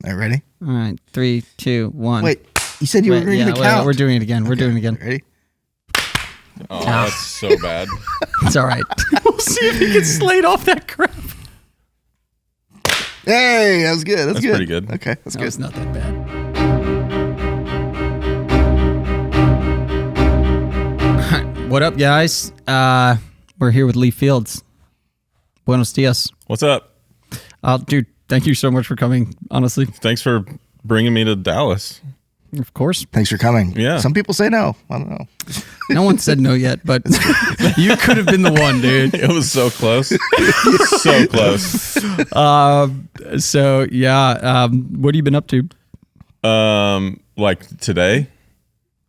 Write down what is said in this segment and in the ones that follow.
All right, ready? All right, 3, 2, 1. Wait, you said you were going to count. We're doing it again. We're doing it again. Ready? Oh, that's so bad. It's all right. We'll see if he can slate off that crap. Hey, that was good. That's good. Pretty good. Okay, that's good. It's not that bad. What up, guys? We're here with Lee Fields. Buenos dias. What's up? Dude, thank you so much for coming, honestly. Thanks for bringing me to Dallas. Of course. Thanks for coming. Yeah. Some people say no. I don't know. No one said no yet, but you could have been the one, dude. It was so close. So close. What have you been up to? Like today,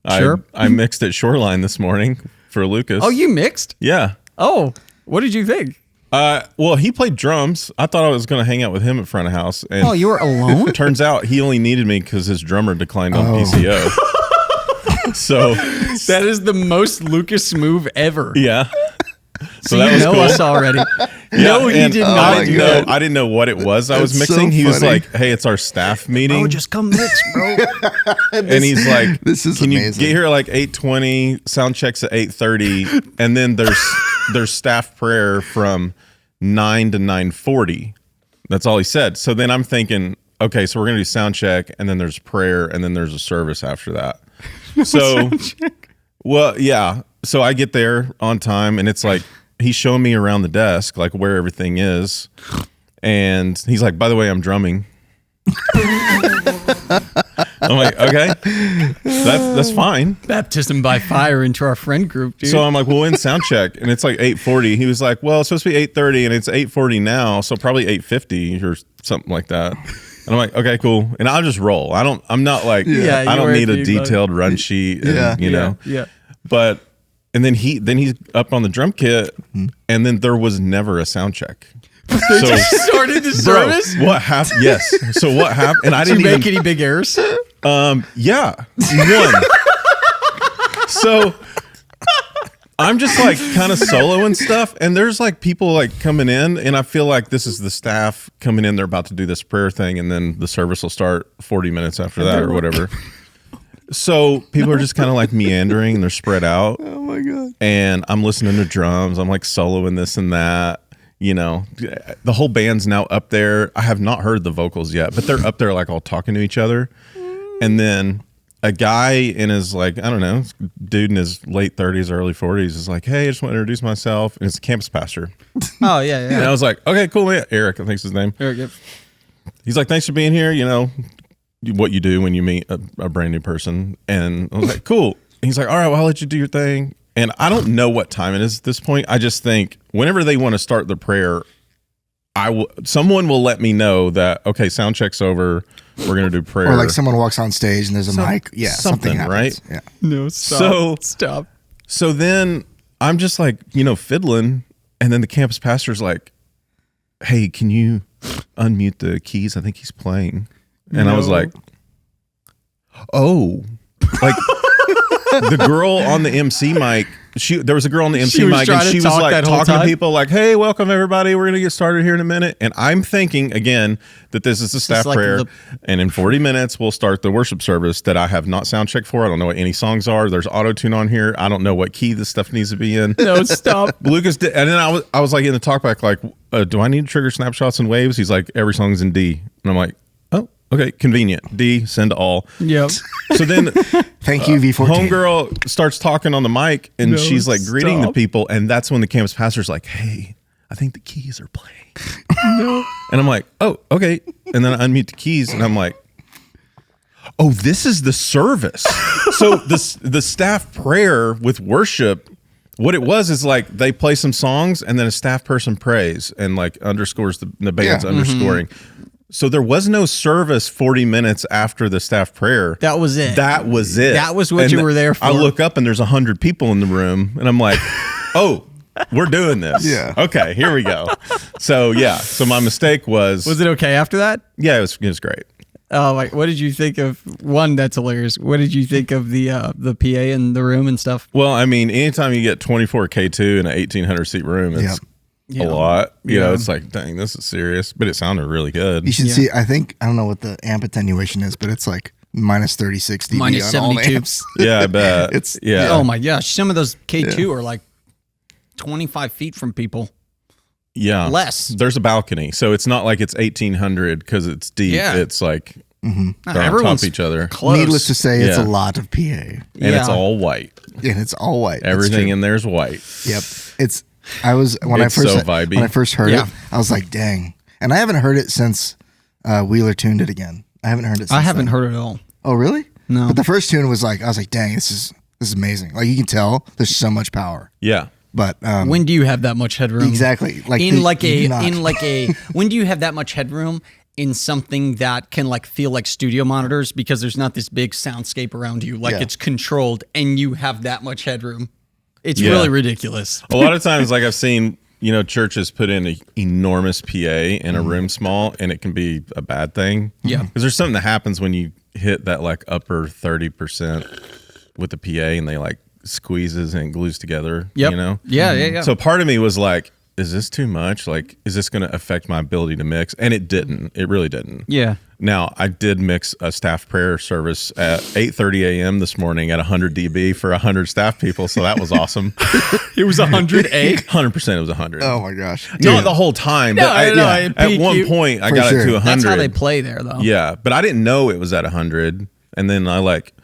Sure. I mixed at Shoreline this morning for Lucas. Oh, you mixed? Yeah. Oh, what did you think? Well, he played drums. I thought I was going to hang out with him at front of house. And Oh, you were alone? turns out he only needed me because his drummer declined on PCO. So That is the most Lucas move ever. yeah. So that you was know cool. us already. No, he and did Oh not. my I God. didn't know what it was I was That's mixing. so He was funny. like, "Hey, it's our staff meeting." Oh, just come mix, bro. And he's like, This is can amazing. you get here at like 8:20? Sound checks at 8:30, and then there's staff prayer from 9 to 9:40. That's all he said. So then I'm thinking, okay, so we're gonna do sound check, and then there's prayer, and then there's a service after that. So, well, yeah. So I get there on time, and it's like he's showing me around the desk, like where everything is, and he's like, by the way, I'm drumming. I'm like, okay, that's fine. Baptism by fire into our friend group, dude. So I'm like, well, in sound check, and it's like 8:40. He was like, well, it's supposed to be 8:30, and it's 8:40 now, so probably 8:50 or something like that. And I'm like, okay, cool. And I'll just roll. I'm not like, Yeah, I you don't were need a being detailed run sheet. And, Yeah. you know, Yeah. But and then he's up on the drum kit, and then there was never a sound check. They just started the Bro, service? what happened? Yes. So what happened? And I Did you didn't make any big errors? Yeah, one. So I'm just like kind of solo and stuff, and there's like people like coming in, and I feel like this is the staff coming in. They're about to do this prayer thing, and then the service will start 40 minutes after that or whatever. So people are just kind of like meandering, and they're spread out. Oh my God. And I'm listening to drums. I'm like soloing this and that. You know, the whole band's now up there. I have not heard the vocals yet, but they're up there like all talking to each other. And then a guy in his like, I don't know, dude in his late 30s, early 40s is like, hey, I just want to introduce myself. And it's a campus pastor. Oh, yeah, And I was like, okay, cool, man. Eric, I think's his name. Eric, yep. He's like, thanks for being here. You know, what you do when you meet a brand new person. And I was like, cool. He's like, all right, well, I'll let you do your thing. And I don't know what time it is at this point. I just think whenever they want to start the prayer, someone will let me know that, okay, sound check's over. We're going to do prayer. Or like someone walks on stage and there's a mic. Yeah, something happens. Right? Yeah. No, stop. So then I'm just like, you know, fiddling. And then the campus pastor's like, hey, can you unmute the keys? I think he's playing. And I was like, oh, like the girl on the MC mic, there was a girl on the MC mic, and she was like talking to people like, hey, welcome everybody. We're going to get started here in a minute. And I'm thinking again that this is a staff prayer. And in 40 minutes, we'll start the worship service that I have not sound checked for. I don't know what any songs are. There's auto-tune on here. I don't know what key this stuff needs to be in. No, stop. Lucas did, and then I was like in the talkback, like, do I need to trigger snapshots and waves? He's like, every song's in D. And I'm like, oh, okay, convenient. D, send to all. Yep. So then Thank you, V14. homegirl starts talking on the mic, and No, she's like greeting the stop. people, and that's when the campus pastor's like, hey, I think the keys are playing. No. And I'm like, oh, okay. And then I unmute the keys, and I'm like, oh, this is the service. So the staff prayer with worship, what it was is like they play some songs, and then a staff person prays and like underscores the band's underscoring. So there was no service 40 minutes after the staff prayer. That was it. That was it. That was what And you were there for. I look up and there's 100 people in the room, and I'm like, oh, we're doing this. Yeah. Okay, here we go. So yeah. So my mistake was Was it okay after that? yeah, it was great. Oh, like, what did you think of one? That's hilarious. What did you think of the PA in the room and stuff? Well, I mean, anytime you get 24K2 in an 1,800 seat room, it's a lot. You know, it's like, dang, this is serious, but it sounded really good. You should see. I don't know what the amp attenuation is, but it's like minus 36 dB minus on all 72. amps. Yeah, I bet. Oh my gosh, some of those K2 are like 25 feet from people. Yeah, less. There's a balcony, so it's not like it's 1800 because it's deep. Yeah. It's like they're on top Everyone's of each other. Close. Needless to say, it's a Yeah. lot of PA, And it's all white. and it's all white. That's Everything true. in there is white. Yep. It's. I was when It's I first so vibey. when I first heard Yeah. it, I was like, dang. And I haven't heard it since Wheeler tuned it again. I haven't heard it. Since I haven't then. heard it at all. Oh, really? No. But the first tune was like, I was like, dang, this is amazing. Like you can tell, there's so much power. Yeah. But When do you have that much headroom? exactly, like in the- like you a do not. in like a when do you have that much headroom in something that can like feel like studio monitors because there's not this big soundscape around you, like Yeah. it's controlled and you have that much headroom? It's Yeah. really ridiculous. A lot of times, like I've seen, you know, churches put in an enormous PA in a room small, and it can be a bad thing. Yeah. Because there's something that happens when you hit that like upper 30% with the PA, and they like squeezes and glues together. Yep. You know. Yeah. So part of me was like, is this too much? Like, is this going to affect my ability to mix? And it didn't. It really didn't. Yeah. Now, I did mix a staff prayer service at 8:30 a.m. this morning at 100 dB for 100 staff people, so that was awesome. It was 100 A. 100% it was 100. oh my gosh, Not the whole time, but at peak one you- point I For got sure. it to 100. That's how they play there, though. Yeah, but I didn't know it was at 100, and then I like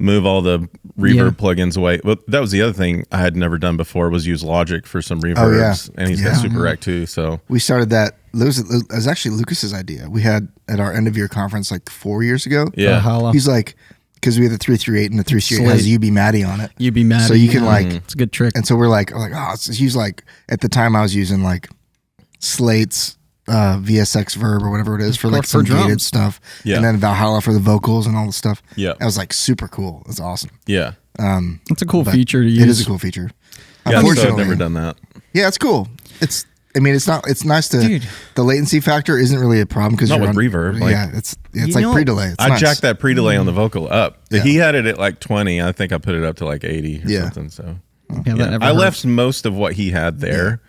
move all the reverb Yeah. plugins away. Well, that was the other thing I had never done before was use Logic for some reverbs, Oh, yeah. and he's Yeah. got Super Rec too. So we started that. It was actually Lucas's idea. We had at our end of year conference like 4 years ago. yeah, Holla. He's like, because we had the 338 and the 338 has Slate. UB Maddie on it. You'd be mad. So you can like, It's a good trick. and so we're like, oh, he's like, at the time I was using like Slate's VSX Verb or whatever it is for like For some gated drums. stuff. Yeah. And then Valhalla for the vocals and all the stuff. Yeah. That was like super cool. It's awesome. yeah. It's a cool But feature to use. It is a cool feature. Yeah, so I've Unfortunately, never done that. Yeah, it's cool. It's nice to, Dude. the latency factor isn't really a problem because Not you're with on reverb, like- yeah, it's You like know, pre-delay. It's I nice. jacked that pre-delay on the vocal up. Yeah. He had it at like 20. I think I put it up to like 80 or Yeah. something. So Yeah, that yeah. never I hurts. left most of what he had there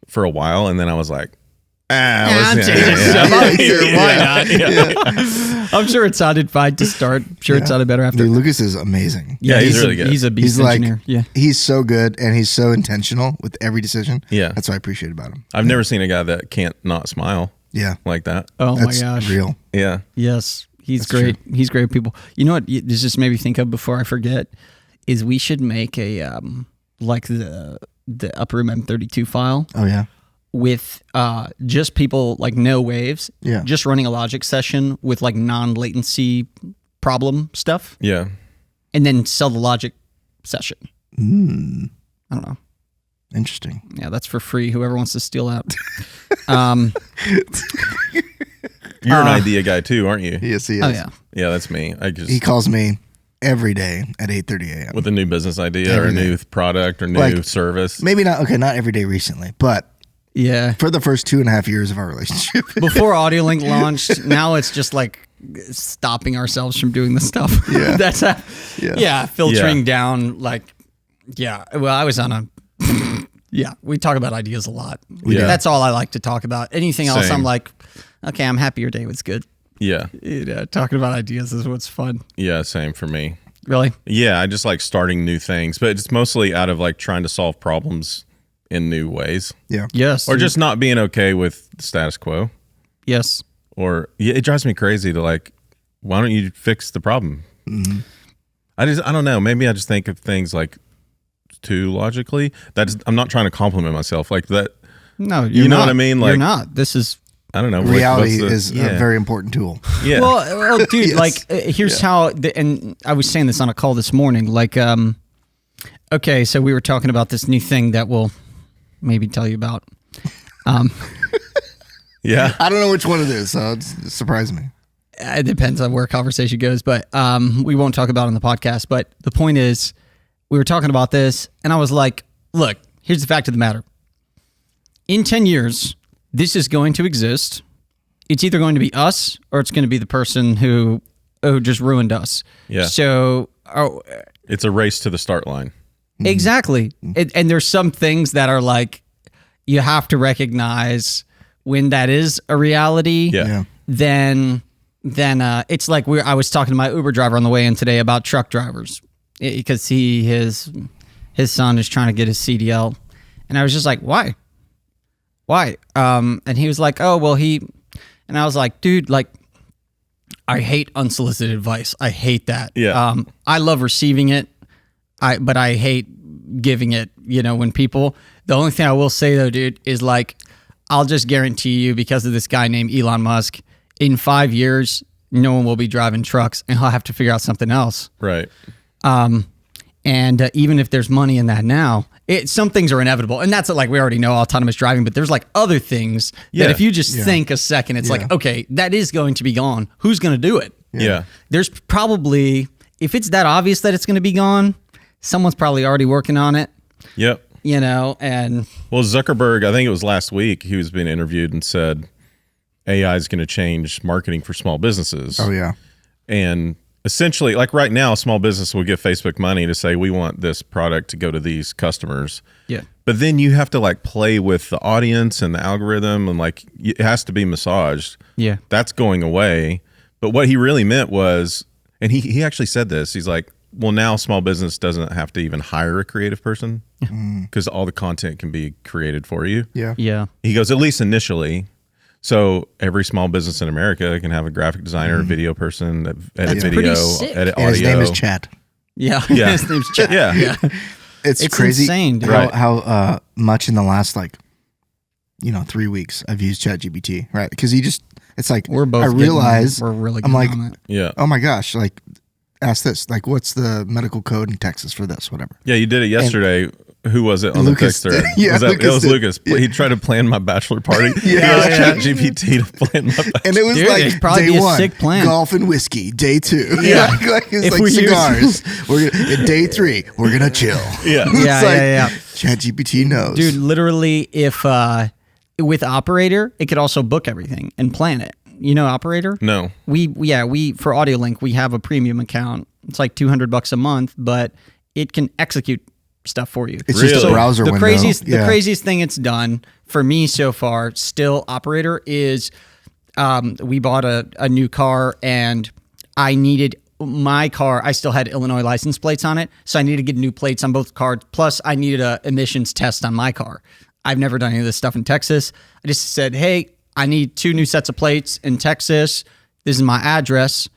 for a while, and then I was like, I'm let's changing stuff up here. Why not? Yeah. I'm sure it sounded fine to start. I'm sure it sounded better after. Dude, Lucas is amazing. Yeah, he's really a, good. He's a beast He's like, engineer. Yeah. he's so good and he's so intentional with every decision. Yeah. That's what I appreciate about him. I've never seen a guy that can't not smile Yeah. like that. Oh That's my gosh. real. Yeah. Yes, he's That's great. He's great people. You know what? This just made me think of before I forget. Is we should make a like the Upper Room M32 file Oh yeah. with just people like no waves. Yeah. Just running a Logic session with like non-latency problem stuff, Yeah. and then sell the Logic session. I don't know. Interesting. Yeah, that's for free. Whoever wants to steal that. You're an idea guy too, aren't you? Yes, he is. Oh yeah. Yeah, that's me. I just He calls me every day at 8:30 a.m. with a new business idea Every or a day. new product or new Like- service. Maybe not every day recently, but Yeah. for the first 2.5 years of our relationship. Before AudioLink launched, now it's just like stopping ourselves from doing the stuff. Yeah. That's how, Yeah. filtering Yeah. down like, yeah. Well, I was on a, yeah, we talk about ideas a lot. Yeah. That's all I like to talk about. Anything else, Same. I'm like, okay, I'm happy your day was good. Yeah. Talking about ideas is what's fun. Yeah, same for me. Really? Yeah, I just like starting new things, but it's mostly out of like trying to solve problems in new ways Yeah. Yes. or dude. just not being okay with the status quo. yes. Or yeah, it drives me crazy to like, why don't you fix the problem? I don't know. Maybe I just think of things like too logically. I'm not trying to compliment myself like that. No, You know what I mean? You're Like- not. This is I don't know. Reality what's the- is yeah. a very important tool. yeah. well, dude. Yes. Like, here's how. And I was saying this on a call this morning. Like, okay, so we were talking about this new thing that we'll maybe tell you about. yeah. I don't know which one it is, so it surprised me. It depends on where conversation goes, but we won't talk about it on the podcast. But the point is, we were talking about this, and I was like, look, here's the fact of the matter. In 10 years, this is going to exist. It's either going to be us or it's going to be the person who just ruined us. Yeah. So, It's a race to the start line. exactly. And there's some things that are like, you have to recognize when that is a reality. Yeah. Then it's like I was talking to my Uber driver on the way in today about truck drivers because his son is trying to get his CDL, and I was just like, why? And he was like, oh well, and I was like, dude, like, I hate unsolicited advice. I hate that. Yeah. I love receiving it, but I hate giving it. When people. The only thing I will say though, dude, is like, I'll just guarantee you, because of this guy named Elon Musk, in 5 years, no one will be driving trucks, and he'll have to figure out something else. Right. And even if there's money in that now, some things are inevitable. And that's like, we already know autonomous driving, but there's like other things that if you just think a second, it's like, okay, that is going to be gone. Who's going to do it? Yeah. There's probably, if it's that obvious that it's going to be gone, someone's probably already working on it. Yep. And well, Zuckerberg, I think it was last week, he was being interviewed and said AI is going to change marketing for small businesses. Oh yeah. And essentially, like right now, a small business will give Facebook money to say, we want this product to go to these customers. Yeah. But then you have to like play with the audience and the algorithm, and like it has to be massaged. Yeah. That's going away. But what he really meant was, and he actually said this, he's like, well, now small business doesn't have to even hire a creative person because all the content can be created for you. Yeah. Yeah. He goes, at least initially. So every small business in America can have a graphic designer, a video person, that edit That's video, pretty sick. edit And audio. his name is Chad. Yeah. Yeah. His name's Chad. Yeah. It's It's crazy insane, dude. how much in the last 3 weeks I've used ChatGPT, right? Because it's like We're both I realize we're really I'm good like, on it. Yeah. oh my gosh, like ask this, like what's the medical code in Texas for this, whatever. Yeah, you did it yesterday. Who was it on Lucas the text thread? did. Yeah, it was Lucas Lucas. did. He tried to plan my bachelor party. Yeah. He asked ChatGPT to plan my bachelor. And it was Dude, like it'd probably day be a one, sick plan. golf and whiskey. Day two, Yeah. like it's If like we use- cigars. We're gonna, at day three, we're gonna chill. Yeah. It's Yeah, like, yeah. ChatGPT knows, Dude, literally, if with Operator, it could also book everything and plan it. You know Operator? No. We for AudioLink, we have a premium account. It's like $200 a month, but it can execute stuff for you. It's just Really? a browser the window. craziest Yeah. the craziest thing it's done for me so far, still Operator, is we bought a new car, and I needed my car. I still had Illinois license plates on it, so I needed to get new plates on both cars. Plus, I needed a emissions test on my car. I've never done any of this stuff in Texas. I just said, hey, I need 2 new sets of plates in Texas. This is my address.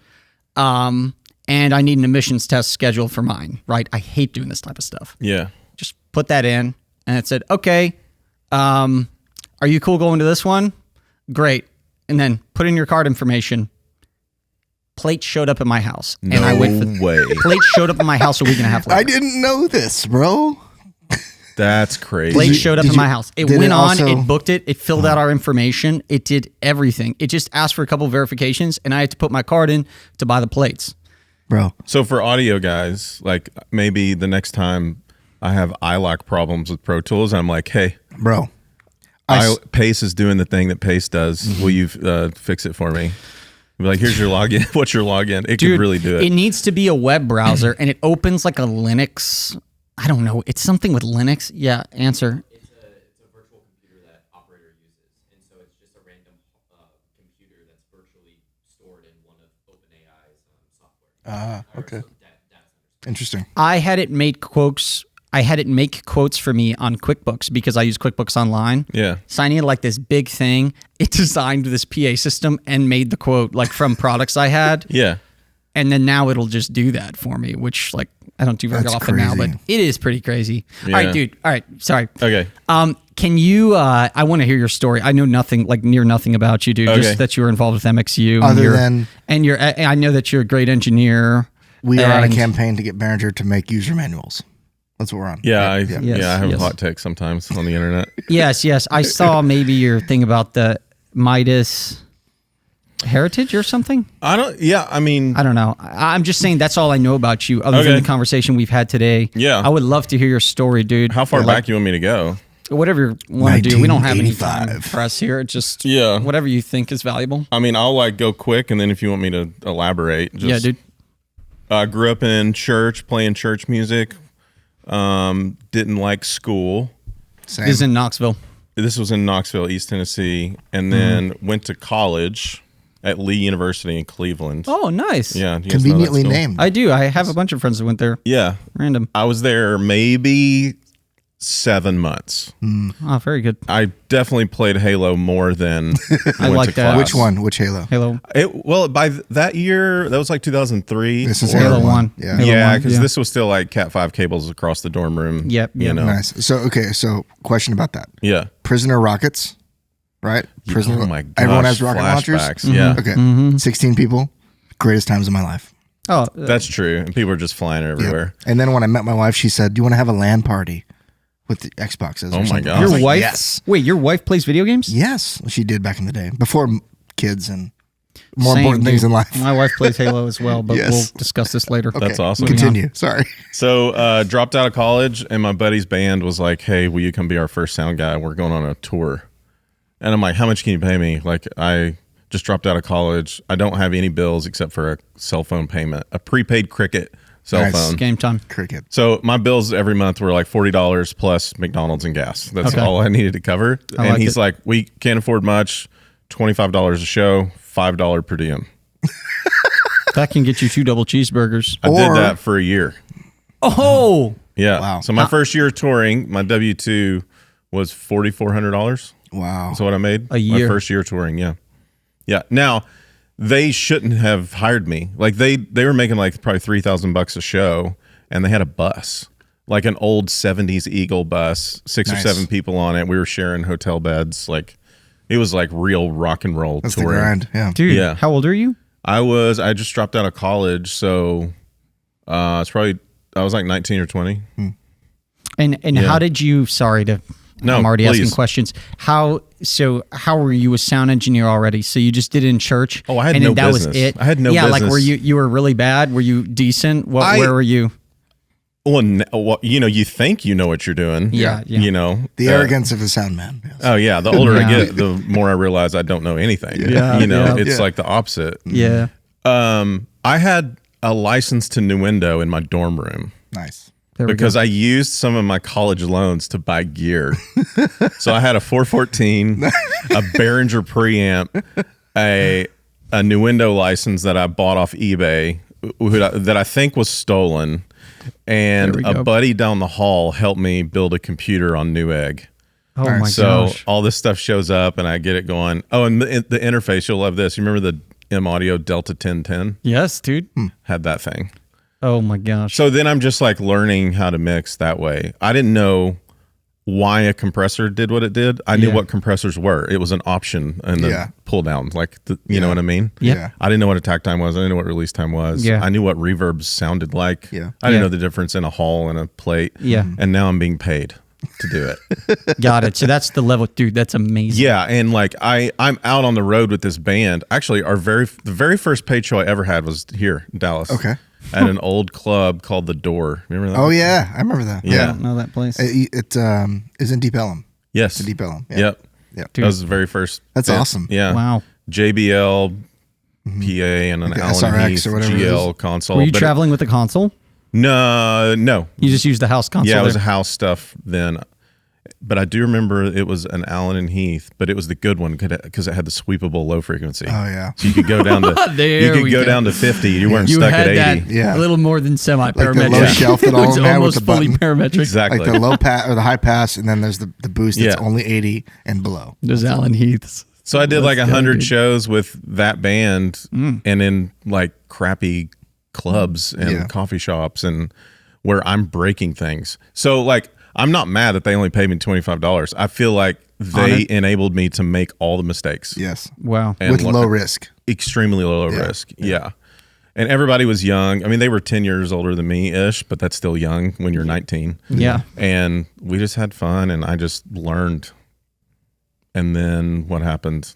And I need an emissions test scheduled for mine, right? I hate doing this type of stuff. Yeah. Just put that in, and it said, okay, are you cool going to this one? Great. And then put in your card information. Plate showed up at my house. And I went for way. Plate showed up at my house a week and a half later. I didn't know this, bro. That's crazy. Plate showed up did at my house. It did went it on, also- it booked it, it filled out our information, it did everything. It just asked for a couple of verifications, and I had to put my card in to buy the plates. Bro, So for audio guys, like maybe the next time I have iLock problems with Pro Tools, I'm like, hey, bro. Pace is doing the thing that Pace does. Mm-hmm. Will you fix it for me? Be like, here's your login. What's your login? It Dude, could really do it. It needs to be a web browser, and it opens like a Linux. I don't know. It's something with Linux. Yeah, answer. It's a virtual computer that operator uses, and so it's just a random computer that's virtually stored in one of OpenAI's software. Okay. So that's Interesting. I had it make quotes. I had it make quotes for me on QuickBooks because I use QuickBooks Online. Yeah. So I needed like this big thing. It designed this PA system and made the quote like from products I had. Yeah. And then now it'll just do that for me, which like I don't do very That's often now, but crazy. it is pretty crazy. Yeah. All right, dude. All right. Sorry. Okay. Can you, I want to hear your story. I know nothing, like near nothing about you, dude. Okay. Just that you were involved with MXU. Other than- I know that you're a great engineer. We are on a And- campaign to get Behringer to make user manuals. That's what we're on. Yeah. Right? I Yes, have yes. hot takes sometimes on the internet. Yes, yes. I saw maybe your thing about the Midas heritage or something. I mean, I don't know. I'm just saying that's all I know about you other than Okay. the conversation we've had today. Yeah. I would love to hear your story, dude. how far back you want me to go? Whatever you want to do. We don't have any time 1985. for us here. Just Yeah. whatever you think is valuable. I mean, I'll like go quick, and then if you want me to elaborate, just, Yeah, dude. I grew up in church, playing church music. Didn't like school. Same. This is in Knoxville. this was in Knoxville, East Tennessee, and then went to college at Lee University in Cleveland. Oh, nice. Yeah. do you guys know that Conveniently school? named. I do. I have a bunch of friends that went there. Yeah. Random. I was there maybe 7 months. Oh, very good. I definitely played Halo more than I went like to that. class. Which one? Which Halo? Halo. Well, by that year, that was like 2003. This is or- Halo Halo 1. Yeah. Halo Yeah, 1, because this was still like Cat 5 cables across the dorm room. Yep, You yep. know? Nice. So question about that. Yeah. Prisoner rockets, right? Prisoner. Oh my gosh. Everyone has rocket launchers. flashbacks. Yeah. Okay. 16 people. Greatest times of my life. Oh, That's true. And people are just flying everywhere. And then when I met my wife, she said, "Do you want to have a LAN party with the Xboxes?" Oh or my something?" God. I was your like, wife? Yes. Wait, your wife plays video games? Yes, she did back in the day before kids and more Same, important things dude. in life. My wife plays Halo as well, but Yes. we'll discuss this later. That's awesome. Continue. Sorry. So dropped out of college, and my buddy's band was like, "Hey, will you come be our first sound guy? We're going on a tour." And I'm like, "How much can you pay me?" Like, I just dropped out of college. I don't have any bills except for a cell phone payment, a prepaid Cricket cell Nice. phone. Game time. Cricket. So my bills every month were like $40 plus McDonald's and gas. That's Okay. all I needed to cover. I And like he's it. like, "We can't afford much. $25 a show, $5 per diem." That can get you 2 double cheeseburgers. I Or- did that for a year. Oh, Yeah. Wow. So my first year of touring, my W-2 was $4,400. Wow. That's what I made A year. My first year touring. Yeah. Yeah. Now, they shouldn't have hired me. Like they were making like probably $3,000 a show, and they had a bus, like an old 70s Eagle bus, 6 Nice. or 7 people on it. We were sharing hotel beds. Like it was like real rock and roll That's the touring. grind. Yeah. dude. Yeah. How old are you? I just dropped out of college, so it's probably I was like 19 or 20. And how did you? Sorry to. No, I'm already asking please. questions. How were you a sound engineer already? So you just did it in church? Oh, I had and no then that business. was it. I had no Yeah, like were business. you were really bad? Were you decent? Where were you? Well, you think you know what you're doing. Yeah, yeah. You know The arrogance of a sound man. Yes. Oh yeah, the older I Yeah. get, the more I realize I don't know anything. Yeah, you know, yeah. it's Yeah. like the opposite. Yeah. I had a license to Nuendo in my dorm room Nice. There we because go. I used some of my college loans to buy gear. So I had a 414, a Behringer preamp, a Nuendo license that I bought off eBay that I think was stolen, and There we a go. buddy down the hall helped me build a computer on Newegg. Oh my So gosh. all this stuff shows up, and I get it going. Oh, and the interface, you'll love this. You remember the M Audio Delta 1010? Yes, dude. Had that thing. Oh my gosh. So then I'm just like learning how to mix that way. I didn't know why a compressor did what it did. I knew Yeah. what compressors were. It was an option in the Yeah. pull down, like you know what I mean? Yeah. Yeah. I didn't know what attack time was. I didn't know what release time was. Yeah. I knew what reverbs sounded like. Yeah. I didn't Yeah. know the difference in a hall and a plate. Yeah. And now I'm being paid to do it. Got it. So that's the level, dude. That's amazing. Yeah, and like I'm out on the road with this band. Actually, the very first paid show I ever had was here in Dallas. Okay. At an old club called The Door. Remember that? Oh yeah, I remember that. I Yeah. don't know that place. It is in Deep Ellum. Yes. Deep Ellum. Yeah. Yep. Yep. That was the very first. That's bit. awesome. Yeah. Wow. JBL, PA, and an Like a Allen SRX Heath or whatever it GL is. console. Were you but traveling with the console? no. You just used the house console. Yeah, it was there. house stuff then. But I do remember it was an Allen and Heath, but it was the good one because it had the sweepable low frequency. Oh yeah. So you could go down to There you could we go go. down to 50. You weren't You stuck had at 80. that Yeah. a little more than semi-parametric. Like the low shelf that all It's of them had with almost the fully button. parametric. Exactly. Like the low pass or the high pass, and then there's the boost that's Yeah. only 80 and below. There's Allen Heaths. So I did like Let's go, 100 dude. shows with that band and in like crappy clubs and Yeah. coffee shops and where I'm breaking things. So like I'm not mad that they only paid me $25. I feel like they Honored. enabled me to make all the mistakes. Yes. Wow. And With lo- low risk. Extremely low risk. Yeah. And everybody was young. I mean, they were 10 years older than me ish, but that's still young when you're 19. Yeah. And we just had fun and I just learned. And then what happened?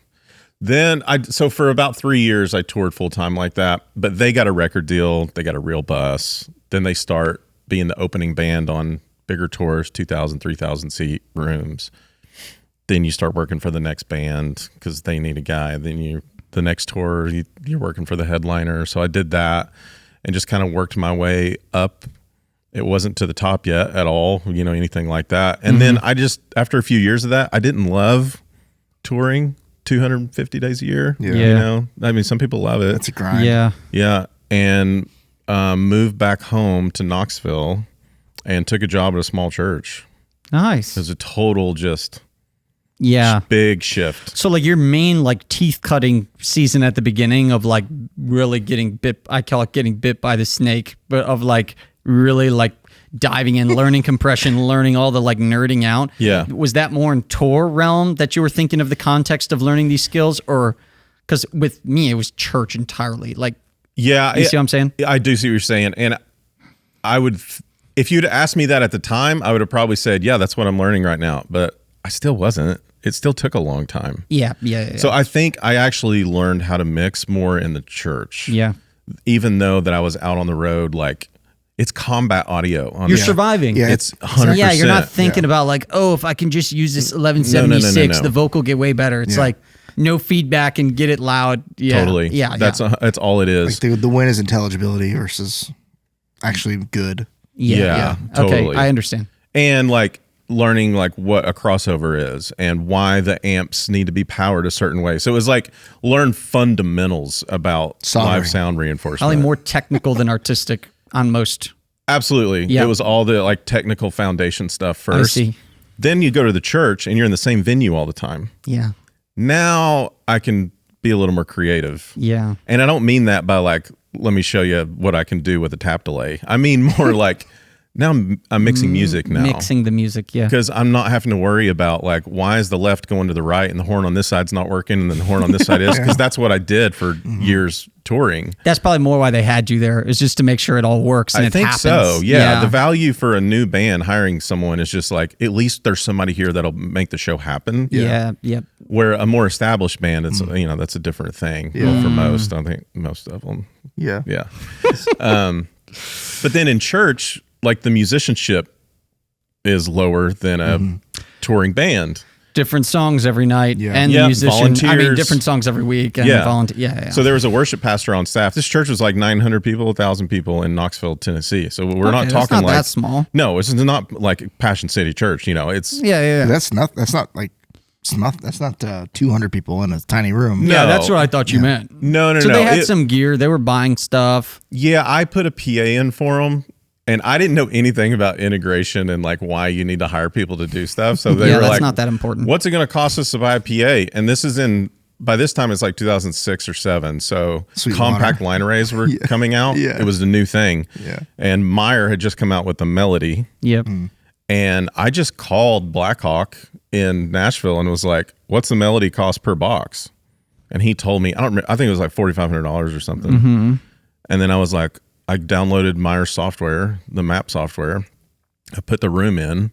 So for about 3 years, I toured full time like that, but they got a record deal. They got a real bus. Then they start being the opening band on bigger tours, 2,000, 3,000 seat rooms. Then you start working for the next band because they need a guy. Then the next tour, you're working for the headliner. So I did that and just kind of worked my way up. It wasn't to the top yet at all, anything like that. And then I just, after a few years of that, I didn't love touring 250 days a year. Yeah. I mean, some people love it. It's a grind. Yeah. Yeah. And moved back home to Knoxville and took a job at a small church. Nice. It was a total just big shift. So like your main like teeth cutting season at the beginning of like really getting bit, I call it getting bit by the snake, but of like really like diving in, learning compression, learning all the like nerding out. Yeah. Was that more in tour realm that you were thinking of the context of learning these skills, or because with me it was church entirely? Like, yeah, you see what I'm saying? I do see what you're saying, and I would, if you'd asked me that at the time, I would have probably said, yeah, that's what I'm learning right now. But I still wasn't. It still took a long time. Yeah. So I think I actually learned how to mix more in the church. Yeah. Even though that I was out on the road, like it's combat audio. You're surviving. Yeah. It's 100%. Yeah, you're not thinking about like, oh, if I can just use this 1176, No. the vocal get way better. It's like no feedback and get it loud. Yeah. Totally. Yeah. That's all it is. Like the win is intelligibility versus actually good. Yeah, totally. Okay, I understand. And like learning like what a crossover is and why the amps need to be powered a certain way. So it was like learn fundamentals about live sound reinforcement. Probably more technical than artistic on most. Absolutely. Yeah. It was all the like technical foundation stuff first. I see. Then you go to the church and you're in the same venue all the time. Yeah. Now I can be a little more creative. Yeah. And I don't mean that by like, let me show you what I can do with a tap delay. I mean more like now I'm mixing music now. Mixing the music, yeah. Because I'm not having to worry about like, why is the left going to the right and the horn on this side's not working and then the horn on this side is? Because that's what I did for years touring. That's probably more why they had you there, is just to make sure it all works and I it think happens. so. Yeah. The value for a new band hiring someone is just like, at least there's somebody here that'll make the show happen. Yeah. Yep. Where a more established band, it's that's a different thing for most. I think most of them. Yeah. Yeah. But then in church, like the musicianship is lower than a touring band. Different songs every night, and Yeah, the musician. I mean, volunteers. different songs every week, and yeah. So there was a worship pastor on staff. This church was like 900 people, 1,000 people in Knoxville, Tennessee. So we're not talking that's not like that small. No, it's not like Passion City Church. It's Yeah. That's not 200 people in a tiny room. Yeah, No. that's what I thought you meant. No. So they had some gear. They were buying stuff. Yeah, I put a PA in for them. And I didn't know anything about integration and like why you need to hire people to do stuff. So they were that's like, not that important. What's it going to cost us to buy a PA? And this is by this time it's like 2006 or 7. So compact line arrays were coming out. Yeah. It was the new thing. Yeah. And Meyer had just come out with the Melody. Yep. And I just called Blackhawk in Nashville and was like, what's the Melody cost per box? And he told me, I think it was like $4,500 or something. And then I was like, I downloaded Meyer's software, the map software. I put the room in,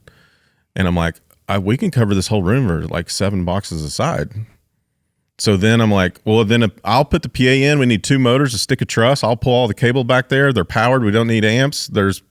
and I'm like, we can cover this whole room for like 7 boxes aside. So then I'm like, well, then I'll put the PA in. We need 2 motors, a stick of truss. I'll pull all the cable back there. They're powered. We don't need amps. There's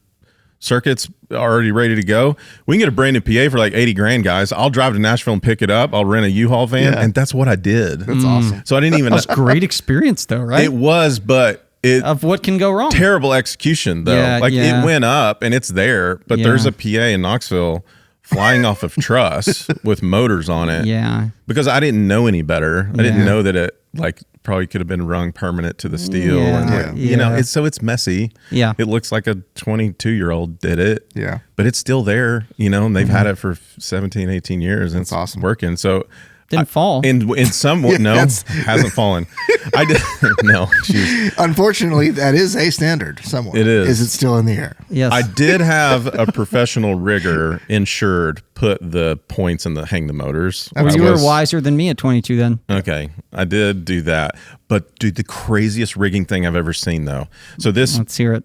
circuits already ready to go. We can get a brand new PA for like 80 grand, guys. I'll drive to Nashville and pick it up. I'll rent a U-Haul van, and that's what I did. That's awesome. So I didn't even. That was great experience, though, right? It was, but. Of what can go wrong. Terrible execution, though. It went up and it's there, but there's a PA in Knoxville flying off of truss with motors on it. Yeah. Because I didn't know any better. I didn't know that it like probably could have been rung permanent to the steel. And it's messy. Yeah. It looks like a 22-year-old did it. Yeah. But it's still there, and they've had it for 17, 18 years and it's awesome. working. So Didn't fall. in some way, no, hasn't fallen. I did no. Unfortunately, that is a standard somewhere. It is. Is it still in the air? Yes. I did have a professional rigger insured put the points and hang the motors. You were wiser than me at 22 then. Okay, I did do that. But dude, the craziest rigging thing I've ever seen though. So Let's hear it.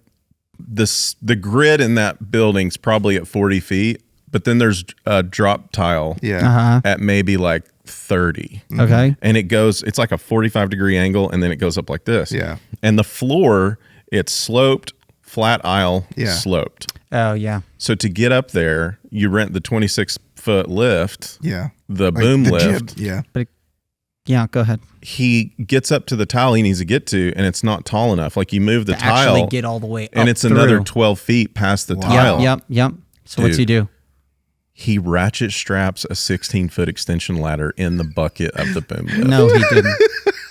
the grid in that building's probably at 40 feet, but then there's a drop tile at maybe like 30. Okay. And it's like a 45-degree angle, and then it goes up like this. Yeah. And the floor, it's sloped, flat aisle, sloped. Oh, yeah. So to get up there, you rent the 26-foot lift. Yeah. The Like boom the lift. jib, yeah. But Yeah, go ahead. He gets up to the tile he needs to get to, and it's not tall enough. Like you move the To tile, actually get all the way up and it's through. another 12 feet past the tile. Yep. So what's he do? He ratchet straps a 16-foot extension ladder in the bucket of the boom lift. No, he didn't.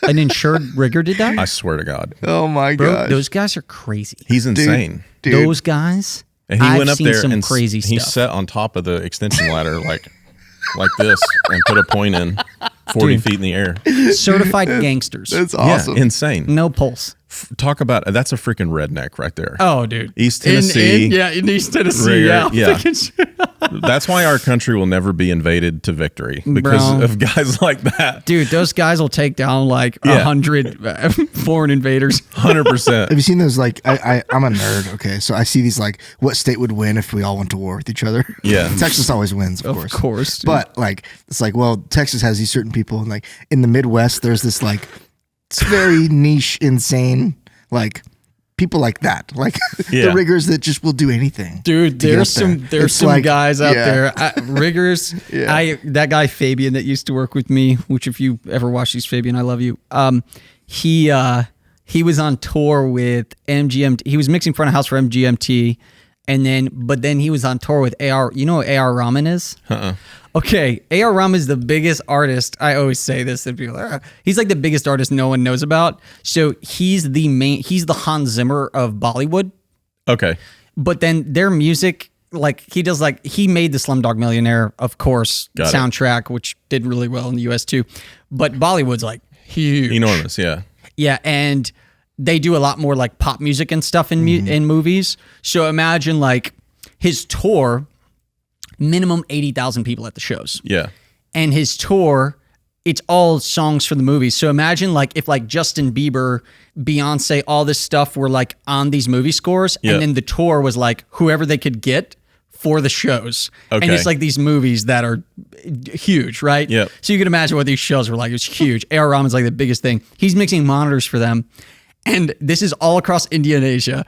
An insured rigger did that? I swear to God. Oh my Bro, god. those guys are crazy. He's insane. Dude. Those guys, And he I've went up seen there some and crazy he stuff. sat on top of the extension ladder like this and put a point in 40 feet in the air. Certified gangsters. That's awesome. Yeah, insane. No pulse. Talk about that's a freaking redneck right there. Oh, dude. East Tennessee. In East Tennessee. Rigger, Yeah. That's why our country will never be invaded to victory because Bro. of guys like that. Dude, those guys will take down like Yeah. 100 foreign invaders. 100%. Have you seen those? Like, I'm a nerd. Okay, so I see these like, what state would win if we all went to war with each other? Yeah. Texas always wins, of course. Of course. dude. But like, it's like, well, Texas has these certain people, and like in the Midwest, there's this like, it's very niche, insane, like people like that, like Yeah. the riggers that just will do anything. Dude, to get there's up there. there's It's some like- guys out yeah. there, riggers. Yeah. That guy Fabian that used to work with me, which if you ever watch these, Fabian, I love you. He was on tour with MGMT. He was mixing front of house for MGMT, and then he was on tour with AR. You know what AR Rahman is? Okay, AR Rahman is the biggest artist. I always say this, and people are like, he's like the biggest artist no one knows about. So he's the Hans Zimmer of Bollywood. Okay. But then their music, like he made the Slumdog Millionaire, of course, Got it. soundtrack, which did really well in the US too. But Bollywood's like huge. Enormous. Yeah. Yeah, and they do a lot more like pop music and stuff in in movies. So imagine like his tour, minimum 80,000 people at the shows. Yeah. And his tour, it's all songs for the movies. So imagine like if like Justin Bieber, Beyonce, all this stuff were like on these movie scores, Yeah. and then the tour was like whoever they could get for the shows. Okay. And it's like these movies that are huge, right? Yep. So you can imagine what these shows were like. It was huge. A.R. Rahman's like the biggest thing. He's mixing monitors for them. And this is all across India and Asia.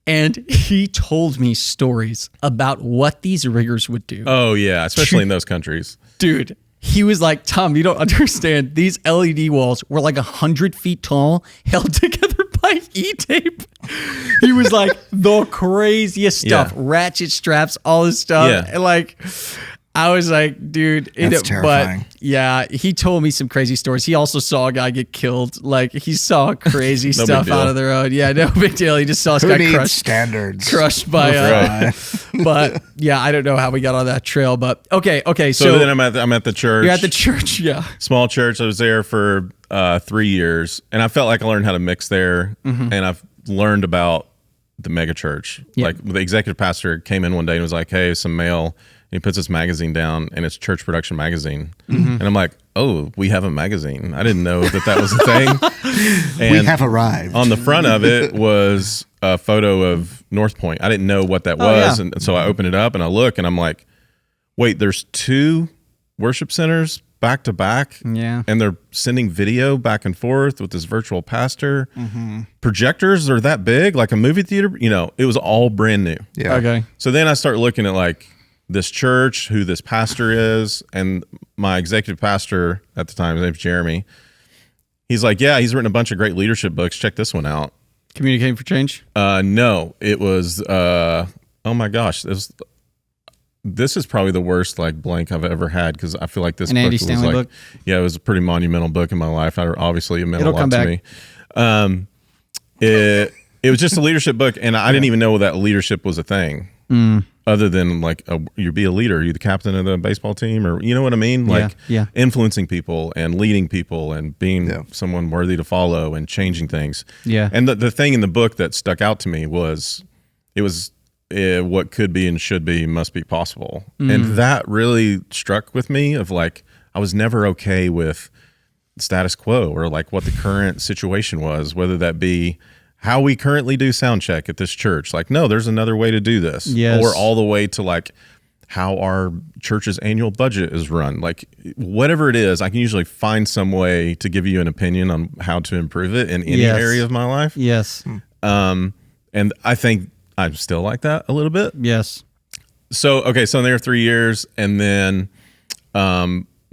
And he told me stories about what these riggers would do. Oh, yeah. Especially in those countries. Dude, he was like, Tom, you don't understand. These LED walls were like 100 feet tall, held together by E-tape. He was like, the craziest stuff. Yeah. Ratchet straps, all this stuff. Yeah. And like, I was like, dude. That's terrifying. But yeah, he told me some crazy stories. He also saw a guy get killed. Like, he saw crazy No stuff big out deal. of the road. Yeah, no big deal. He just saw this Who guy needs standards? crushed by Right. but yeah, I don't know how we got on that trail, but okay. So then I'm at the church. You're at the church, yeah. Small church. I was there for 3 years, and I felt like I learned how to mix there, and I've learned about the mega church. Yeah. Like the executive pastor came in one day and was like, "Hey, some mail." And he puts this magazine down, and it's Church Production Magazine, and I'm like, "Oh, we have a magazine. I didn't know that was a thing." And We have arrived. on the front of it was a photo of North Point. I didn't know what that was, yeah. and so I open it up and I look, and I'm like, "Wait, there's 2 worship centers back to back, Yeah. and they're sending video back and forth with this virtual pastor. Projectors are that big, like a movie theater. You know, it was all brand new. Yeah. Okay. So then I start looking at like this church, who this pastor is, and my executive pastor at the time, his name's Jeremy. He's like, yeah, he's written a bunch of great leadership books. Check this one out. Communicating for Change? No, it was. Oh my gosh, this is probably the worst like blank I've ever had, because I feel like this An book Andy was Stanley like, book? yeah, it was a pretty monumental book in my life. Obviously, it meant It'll a lot come to back. me. It was just a leadership book, and I didn't even know that leadership was a thing. Other than like you be a leader, you the captain of the baseball team, or you know what I mean, like yeah. influencing people and leading people and being Yeah. someone worthy to follow and changing things. Yeah. And the thing in the book that stuck out to me was what could be and should be must be possible, and that really struck with me. Of like, I was never okay with status quo or like what the current situation was, whether that be how we currently do sound check at this church. Like, no, there's another way to do this. Yes. Or all the way to like how our church's annual budget is run. Like, whatever it is, I can usually find some way to give you an opinion on how to improve it in any Yes. area of my life. Yes. And I think I'm still like that a little bit. Yes. So, okay, so I'm there 3 years, and then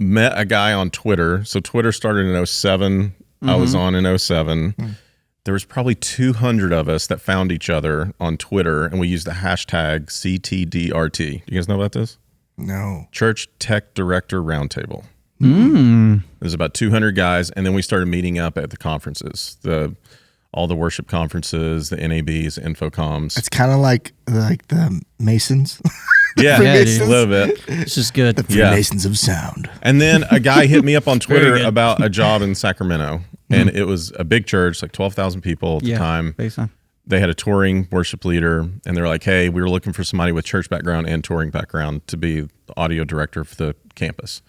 met a guy on Twitter. So Twitter started in 07. I was on in 07. There was probably 200 of us that found each other on Twitter, and we used the hashtag CTDRT. You guys know about this? No. Church Tech Director Roundtable. There's about 200 guys, and then we started meeting up at the conferences, all the worship conferences, the NABs, Infocoms. It's kind of like the Masons. Yeah, Yeah, a dude. little bit. This is good. The Freemasons of sound. And then a guy hit me up on Twitter good. about a job in Sacramento, and it was a big church, like 12,000 people at the time. Based on. They had a touring worship leader, and they're like, hey, we were looking for somebody with church background and touring background to be the audio director for the campus.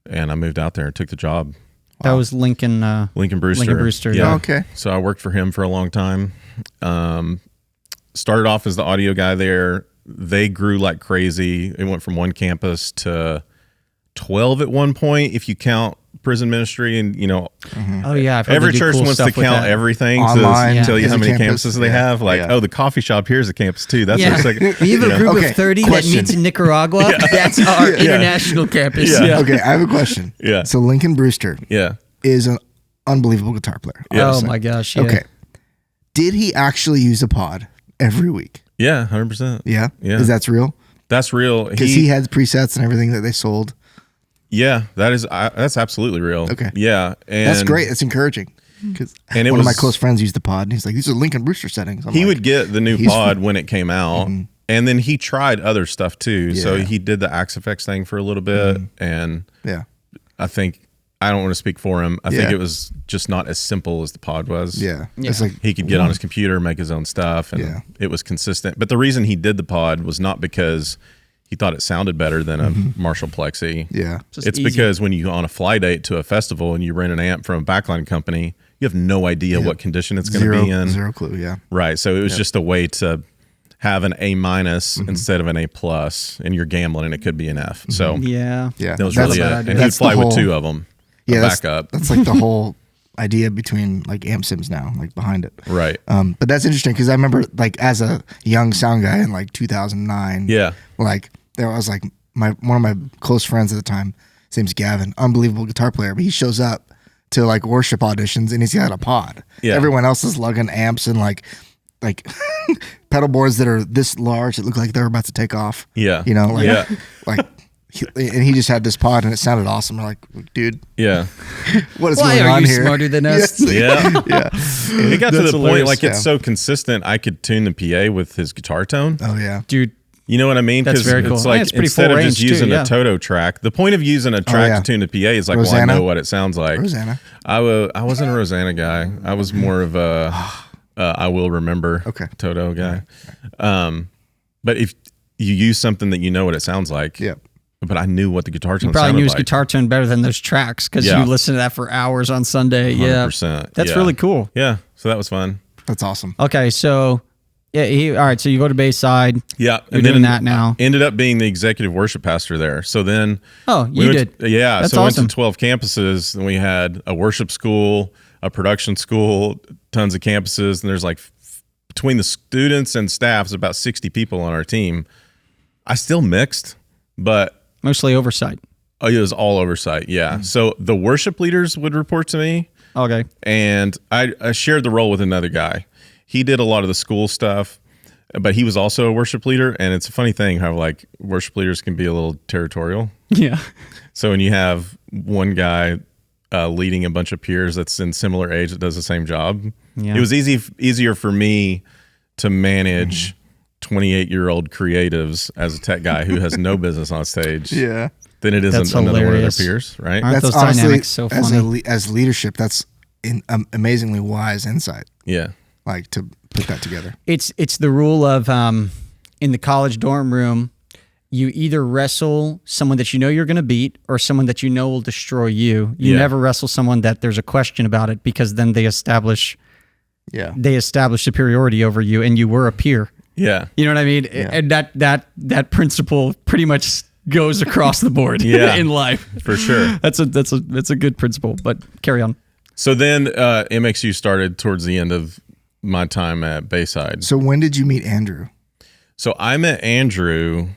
And I moved out there and took the job. That was Lincoln. Lincoln Brewster. Lincoln Brewster. Yeah. Oh, okay. So I worked for him for a long time. Started off as the audio guy there. They grew like crazy. It went from one campus to 12 at one point, if you count prison ministry. And, Oh yeah, I've heard every they do church cool wants to stuff with count that. everything Online, to tell you is how a many campus. campuses they Yeah. have. Like, Yeah. oh, the coffee shop here's a campus too. That's Yeah, what's like. we have a group Okay, of 30 question. that meets in Nicaragua. That's our international campus. Yeah. Yeah. Okay, I have a question. Yeah. So Lincoln Brewster Yeah. is an unbelievable guitar player. Oh obviously. my gosh. Yeah. Okay. Did he actually use a pod every week? Yeah. 100%. Yeah. Yeah. Is that real? That's real. Because he had presets and everything that they sold. Yeah, that's absolutely real. Okay. Yeah. And That's great. That's encouraging. Because And it one of my was- close friends used the pod, and he's like, "These are Lincoln Brewster settings." I'm He like, would get the new he's- pod when it came out, and then he tried other stuff too. So Yeah. he did the Axifex thing for a little bit, and Yeah. I don't want to speak for him. I think Yeah. it was just not as simple as the pod was. Yeah. It's like He could get on his computer, make his own stuff, and Yeah. it was consistent. But the reason he did the pod was not because he thought it sounded better than a Marshall Plexi. yeah. Just It's easy. because when you go on a fly date to a festival and you rent an amp from a backline company, you have no idea what condition it's going to be in. Zero clue. Yeah. Right. So it was just a way to have an A- Mm-hmm. instead of an A+, and you're gambling and it could be an F. So Yeah. Yeah. that was That's- really a bad it. idea. And he'd That's the fly with whole- two of them. Yeah. That's, Backup. that's like the whole idea between like amp sims now, like behind it. Right. But that's interesting because I remember like as a young sound guy in like 2009. Yeah. Like there was like one of my close friends at the time. His name's Gavin, unbelievable guitar player, but he shows up to like worship auditions and he's got a pod. Yeah. Everyone else is lugging amps and like pedal boards that are this large that look like they're about to take off. Yeah. You know, like Yeah. like and he just had this pod and it sounded awesome. We're like, dude, Yeah. what is Why going are on you here? smarter than us? Yeah. Yeah. It got to That's the point hilarious. like it's Yeah. so consistent, I could tune the PA with his guitar tone. Oh yeah. Dude, You know what I mean? That's very cool. it's Yeah, like it's pretty instead full of just range, too, using yeah. a Toto track, the point of using a track yeah. to tune the PA is like, well, Rosanna? I know what it sounds like. Rosanna. I wasn't a Rosanna guy. I was more of a I will remember Okay. Toto guy. But if you use something that you know what it sounds like, Yeah. but I knew what the guitar tone probably sounded knew his like. guitar tone better than those tracks because Yeah. you listen to that for hours on Sunday. Yeah. 100%. That's Yeah. really cool. Yeah. So that was fun. That's awesome. Okay, so all right, so you go to Bayside. Yeah. You're doing that now. Ended up being the executive worship pastor there. So then Oh, we you went did. Yeah. That's so we awesome. went to 12 campuses, and we had a worship school, a production school, tons of campuses, and there's like between the students and staff, it's about 60 people on our team. I still mixed, but Mostly oversight. it was all oversight. Yeah. So the worship leaders would report to me, Okay. and I shared the role with another guy. He did a lot of the school stuff, but he was also a worship leader. And it's a funny thing how like worship leaders can be a little territorial. Yeah. So when you have one guy leading a bunch of peers that's in similar age that does the same job, Yeah. it was easier for me to manage 28-year-old creatives as a tech guy who has no business on stage Yeah. than it is That's another one of hilarious. their peers, right? Aren't those dynamics so as funny? as leadership, that's amazingly wise insight. Yeah. Like to put that together. It's the rule of in the college dorm room, you either wrestle someone that you know you're going to beat or someone that you know will destroy you. You Yeah. never wrestle someone that there's a question about it because then they establish Yeah. superiority over you and you were a peer. Yeah. You know what I mean? And that principle pretty much goes across the board Yeah. in life. For sure. That's a good principle, but carry on. So then MXU started towards the end of my time at Bayside. So when did you meet Andrew? So I met Andrew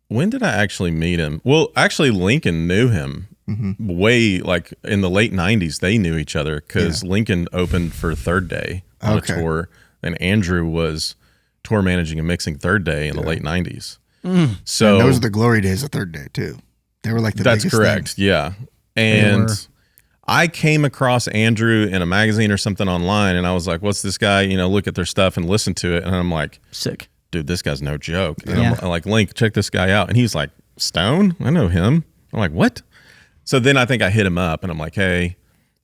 when did I actually meet him? Well, actually, Lincoln knew him way like in the late 90s. They knew each other because Lincoln opened for Third Day on a tour, and Andrew was tour managing and mixing Third Day in the late 90s. So and those are the glory days of Third Day too. They were like the biggest correct. thing. Yeah. And I came across Andrew in a magazine or something online, and I was like, what's this guy? Look at their stuff and listen to it. And I'm like, sick. Dude, this guy's no joke. And I'm like, Link, check this guy out. And he's like, Stone? I know him. I'm like, what? So then I think I hit him up, and I'm like, hey,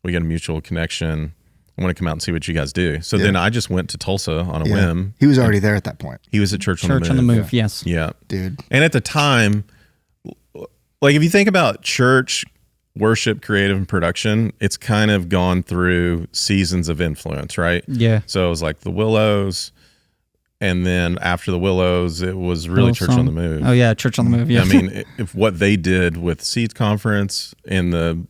we got a mutual connection. I want to come out and see what you guys do. So then I just went to Tulsa on a whim. He was already there at that point. He was at Church on the Move. Church on the Move, yes. Yeah. Dude. And at the time, like if you think about church, worship, creative, and production, it's kind of gone through seasons of influence, right? Yeah. So it was like the Willows, and then after the Willows, it was really Church on the Move. Oh yeah, Church on the Move. Yeah. I mean, if what they did with Seeds Conference in the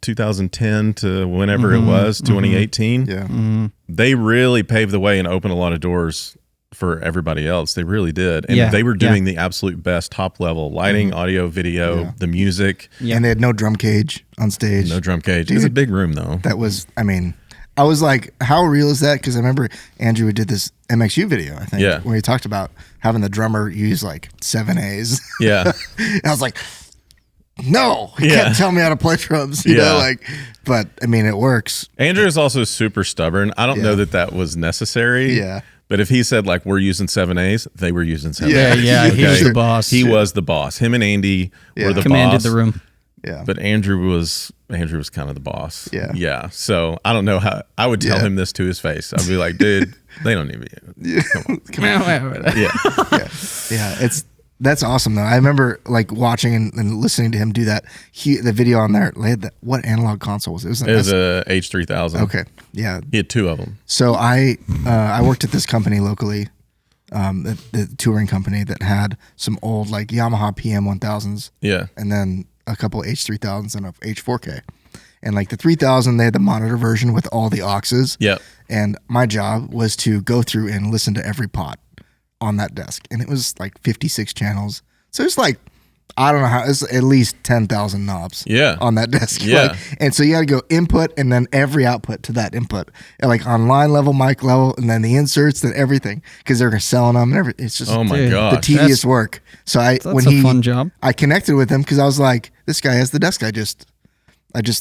2010 to whenever it was, 2018, they really paved the way and opened a lot of doors for everybody else. They really did. And they were doing the absolute best top level lighting, audio, video, the music. Yeah. And they had no drum cage on stage. No drum cage. It was a big room though. That was, I mean, I was like, how real is that? Because I remember Andrew did this MXU video, I think, where he talked about having the drummer use like 7As. Yeah. And I was like, no, you can't tell me how to play drums, you know, like, but I mean, it works. Andrew is also super stubborn. I don't know that was necessary. Yeah. But if he said like, we're using 7As, they were using 7As. Yeah. He was the boss. He was the boss. Him and Andy were the commanded boss. the room. Yeah. But Andrew was kind of the boss. Yeah. Yeah. So I don't know how I would tell him this to his face. I'd be like, dude, they don't need me. Come on. Yeah. That's awesome though. I remember like watching and listening to him do that. The video on there, they had what analog console was it? It was a H3000. Okay. Yeah. He had two of them. So I worked at this company locally, the touring company that had some old like Yamaha PM1000s. Yeah. And then a couple H3000s and a H4K. And like the 3000, they had the monitor version with all the auxes. Yep. And my job was to go through and listen to every pot on that desk. And it was like 56 channels. So it's like, I don't know how, it's at least 10,000 knobs on that desk. Yeah. Like, and so you got to go input and then every output to that input. And like on line level, mic level, and then the inserts, then everything. Because they're selling them and everything. It's just oh my gosh. the tedious work. So that's a fun job. I connected with him because I was like, this guy has the desk. I just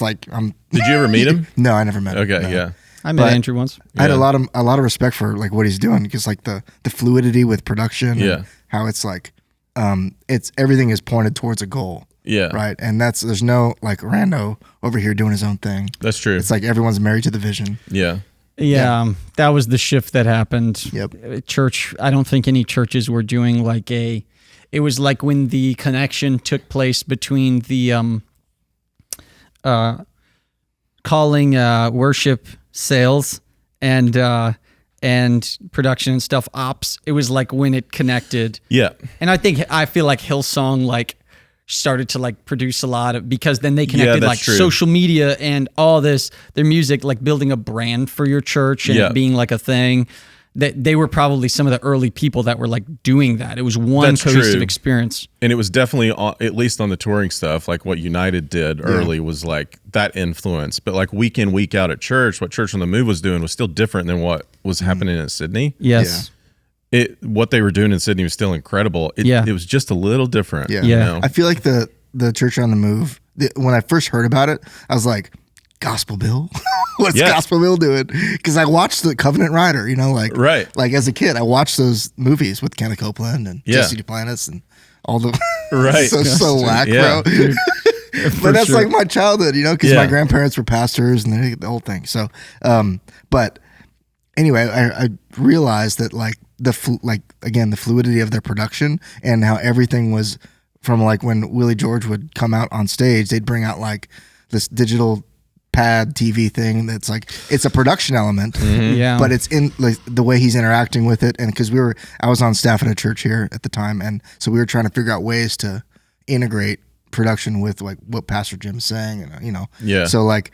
like, I'm. Did you ever meet him? No, I never met him. Okay. No. Yeah. I met Andrew once. I had a lot of respect for like what he's doing because like the fluidity with production. And how it's like, it's everything is pointed towards a goal. Yeah. Right. And there's no like rando over here doing his own thing. That's true. It's like everyone's married to the vision. Yeah. Yeah. That was the shift that happened. Yep. Church. I don't think any churches were doing like it was like when the connection took place between the, calling, worship sales and production and stuff ops. It was like when it connected. Yeah. And I feel like Hillsong like started to like produce a lot of, because then they connected like social media and all this, their music, like building a brand for your church and it being like a thing. That they were probably some of the early people that were like doing that. It was one cohesive experience. And it was definitely, at least on the touring stuff, like what United did early was like that influence. But like week in, week out at church, what Church on the Move was doing was still different than what was happening in Sydney. Yes. What they were doing in Sydney was still incredible. It was just a little different. Yeah. You know? I feel like the Church on the Move, when I first heard about it, I was like, Gospel Bill? What's Gospel Bill doing? Because I watched the Covenant Rider, you know, like like as a kid, I watched those movies with Kenneth Copeland and Jesse Duplantis and all the so whack, bro. But that's like my childhood, you know, because my grandparents were pastors and the whole thing. So, but anyway, I realized that like the fluidity of their production and how everything was from like when Willie George would come out on stage, they'd bring out like this digital pad TV thing that's like it's a production element, but it's in like the way he's interacting with it. And because I was on staff at a church here at the time, and so we were trying to figure out ways to integrate production with like what Pastor Jim's saying, and you know, so like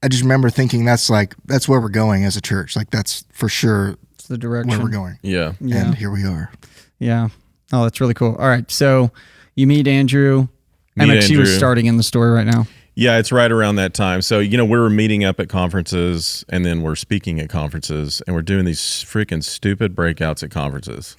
I just remember thinking that's where we're going as a church. Like that's for sure it's the direction where we're going. Yeah. And here we are. Yeah. Oh, that's really cool. All right. So you meet Andrew. MXC was starting in the store right now. Yeah, it's right around that time. So, we were meeting up at conferences, and then we're speaking at conferences, and we're doing these freaking stupid breakouts at conferences.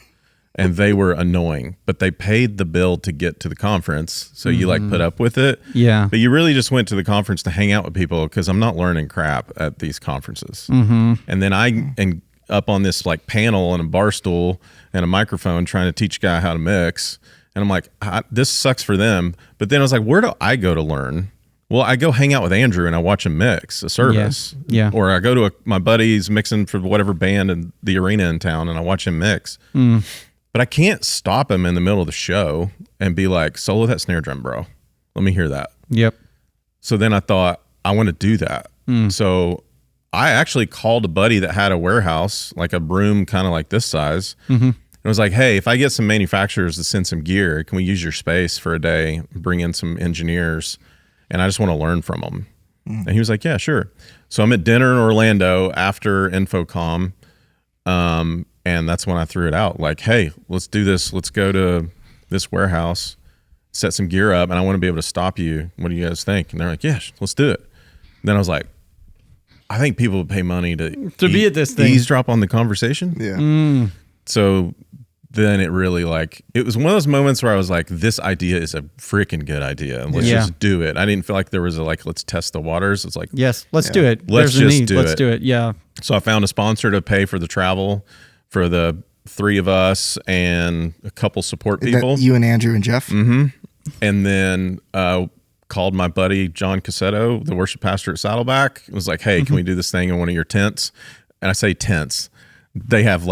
And they were annoying, but they paid the bill to get to the conference. So you put up with it. Yeah. But you really just went to the conference to hang out with people, because I'm not learning crap at these conferences. And then I am up on this panel and a bar stool and a microphone trying to teach a guy how to mix. And I'm like, this sucks for them. But then I was like, where do I go to learn? Well, I go hang out with Andrew and I watch him mix a service. Yeah. Or I go to my buddy's mixing for whatever band in the arena in town and I watch him mix. But I can't stop him in the middle of the show and be like, solo that snare drum, bro. Let me hear that. Yep. So then I thought, I want to do that. So I actually called a buddy that had a warehouse, like a room kind of like this size. And I was like, hey, if I get some manufacturers to send some gear, can we use your space for a day, bring in some engineers? And I just want to learn from them. And he was like, yeah, sure. So I'm at dinner in Orlando after Infocom. And that's when I threw it out. Like, hey, let's do this. Let's go to this warehouse, set some gear up, and I want to be able to stop you. What do you guys think? And they're like, yeah, let's do it. And then I was like, I think people would pay money to be at this thing. Eavesdrop on the conversation. Yeah. So then it really it was one of those moments where I was like, this idea is a freaking good idea. And let's just do it. I didn't feel like there was let's test the waters. It's like, yes, let's do it. Let's just do it. Let's do it. Yeah. So I found a sponsor to pay for the travel for the 3 of us and a couple support people. You and Andrew and Jeff? And then called my buddy John Cassetto, the worship pastor at Saddleback. It was like, hey, can we do this thing in one of your tents? And I say tents. They have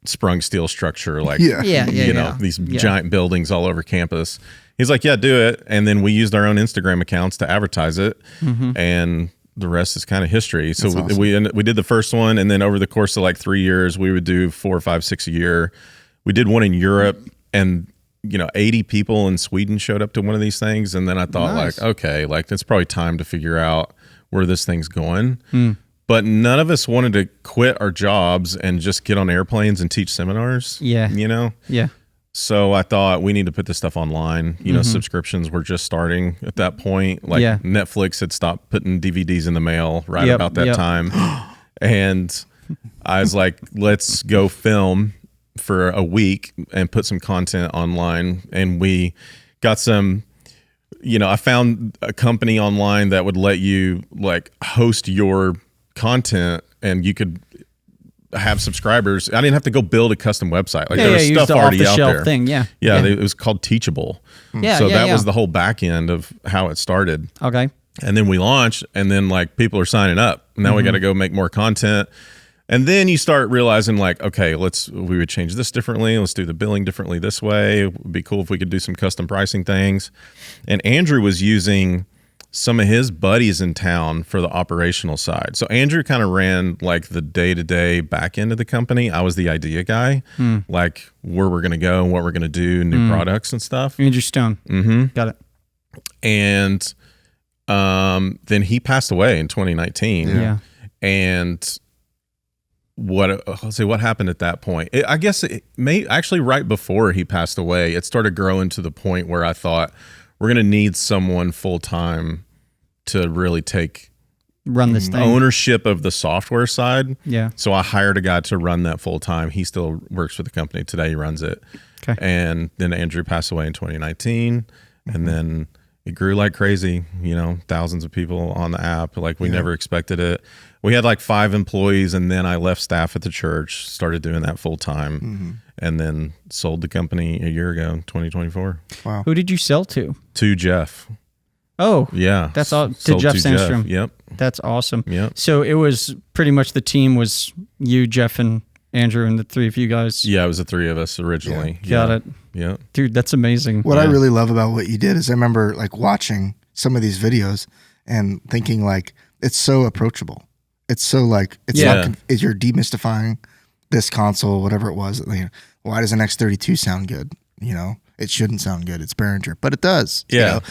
sprung steel structure, these giant buildings all over campus. He's like, yeah, do it. And then we used our own Instagram accounts to advertise it. And the rest is kind of history. So awesome. we did the first one. And then over the course of 3 years, we would do 4 or 5, 6 a year. We did one in Europe, and 80 people in Sweden showed up to one of these things. And then I thought okay, it's probably time to figure out where this thing's going. But none of us wanted to quit our jobs and just get on airplanes and teach seminars. Yeah. Yeah. So I thought we need to put this stuff online. Subscriptions were just starting at that point. Netflix had stopped putting DVDs in the mail about that time. And I was like, let's go film for a week and put some content online. And we got some, I found a company online that would let you host your content and you could have subscribers. I didn't have to go build a custom website. There was stuff already out there. Thing, yeah. It was called Teachable. So that was the whole back end of how it started. Okay. And then we launched, and then people are signing up. Now we got to go make more content. And then you start realizing okay, we would change this differently. Let's do the billing differently this way. It would be cool if we could do some custom pricing things. And Andrew was using some of his buddies in town for the operational side. So Andrew kind of ran the day-to-day back end of the company. I was the idea guy, where we're going to go and what we're going to do, new products and stuff. Andrew Stone. Got it. And then he passed away in 2019. Yeah. And what happened at that point? I guess it may actually right before he passed away, it started growing to the point where I thought, we're going to need someone full-time to really run this thing, ownership of the software side. Yeah. So I hired a guy to run that full-time. He still works for the company today. He runs it. Okay. And then Andrew passed away in 2019. And then it grew like crazy, thousands of people on the app. We never expected it. We had 5 employees, and then I left staff at the church, started doing that full-time. And then sold the company a year ago, 2024. Wow. Who did you sell to? To Jeff. Oh, yeah. That's all. To Jeff Sandstrom. Yep. That's awesome. Yep. So it was pretty much the team was you, Jeff, and Andrew, and the 3 of you guys. Yeah, it was the 3 of us originally. Got it. Yeah. Dude, that's amazing. What I really love about what you did is I remember watching some of these videos and thinking it's so approachable. It's so it's not, you're demystifying this console, whatever it was. Why does an X32 sound good? It shouldn't sound good. It's Behringer, but it does. Yeah.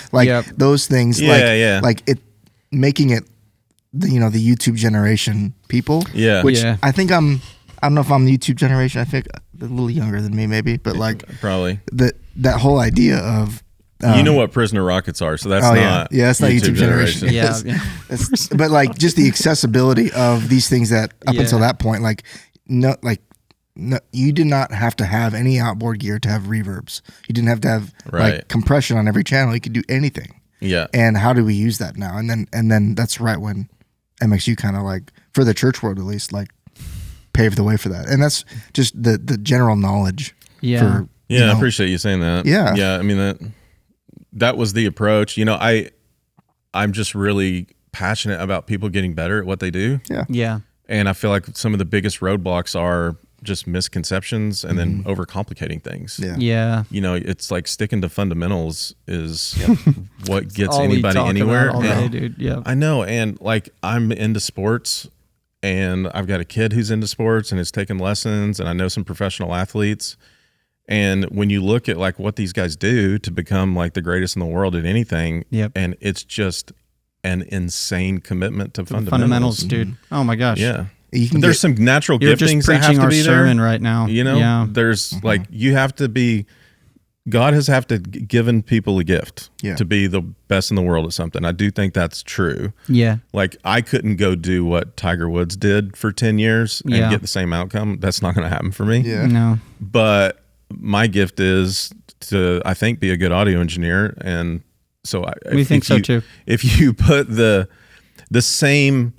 Those things. It making it, the YouTube generation people. Yeah. Which I think I don't know if I'm the YouTube generation. I think a little younger than me, maybe, but like probably that whole idea of you know what prisoner rockets are, so that's not that's not YouTube generation. Yeah, but like just the accessibility of these things that up until that point, like no, you did not have to have any outboard gear to have reverbs. You didn't have to have like compression on every channel. You could do anything. Yeah. And how do we use that now? And then that's right when MXU kind of like, for the church world at least, like paved the way for that. And that's just the general knowledge. Yeah. I appreciate you saying that. Yeah. Yeah. I mean, that was the approach. You know, I'm just really passionate about people getting better at what they do. Yeah. Yeah. And I feel like some of the biggest roadblocks are just misconceptions and then overcomplicating things. Yeah. Yeah. You know, it's like sticking to fundamentals is what gets anybody anywhere. All day, dude. Yeah. I know. And like, I'm into sports and I've got a kid who's into sports and is taking lessons, and I know some professional athletes. And when you look at like what these guys do to become like the greatest in the world at anything, and it's just an insane commitment to fundamentals, dude. Oh my gosh. Yeah. There's some natural giftings that have to be there. Sermon right now. You know, there's like, you have to be, God has have to given people a gift to be the best in the world at something. I do think that's true. Yeah. Like, I couldn't go do what Tiger Woods did for 10 years and get the same outcome. That's not going to happen for me. Yeah. No. But my gift is to, I think, be a good audio engineer. And so we think so too. If you put the same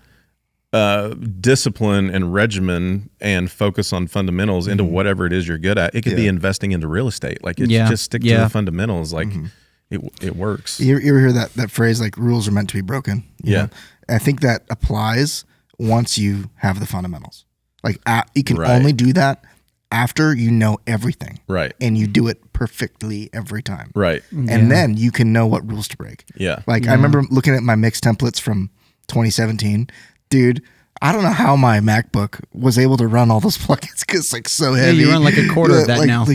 discipline and regimen and focus on fundamentals into whatever it is you're good at, it could be investing into real estate. Like, it's just stick to the fundamentals. Like, it works. You ever hear that phrase, like, rules are meant to be broken? You know? I think that applies once you have the fundamentals. Like, you can only do that after you know everything. Right. And you do it perfectly every time. Right. And then you can know what rules to break. Yeah. Like, I remember looking at my mix templates from 2017. Dude, I don't know how my MacBook was able to run all those plugins because it's like so heavy. Yeah, you run like a quarter of that now.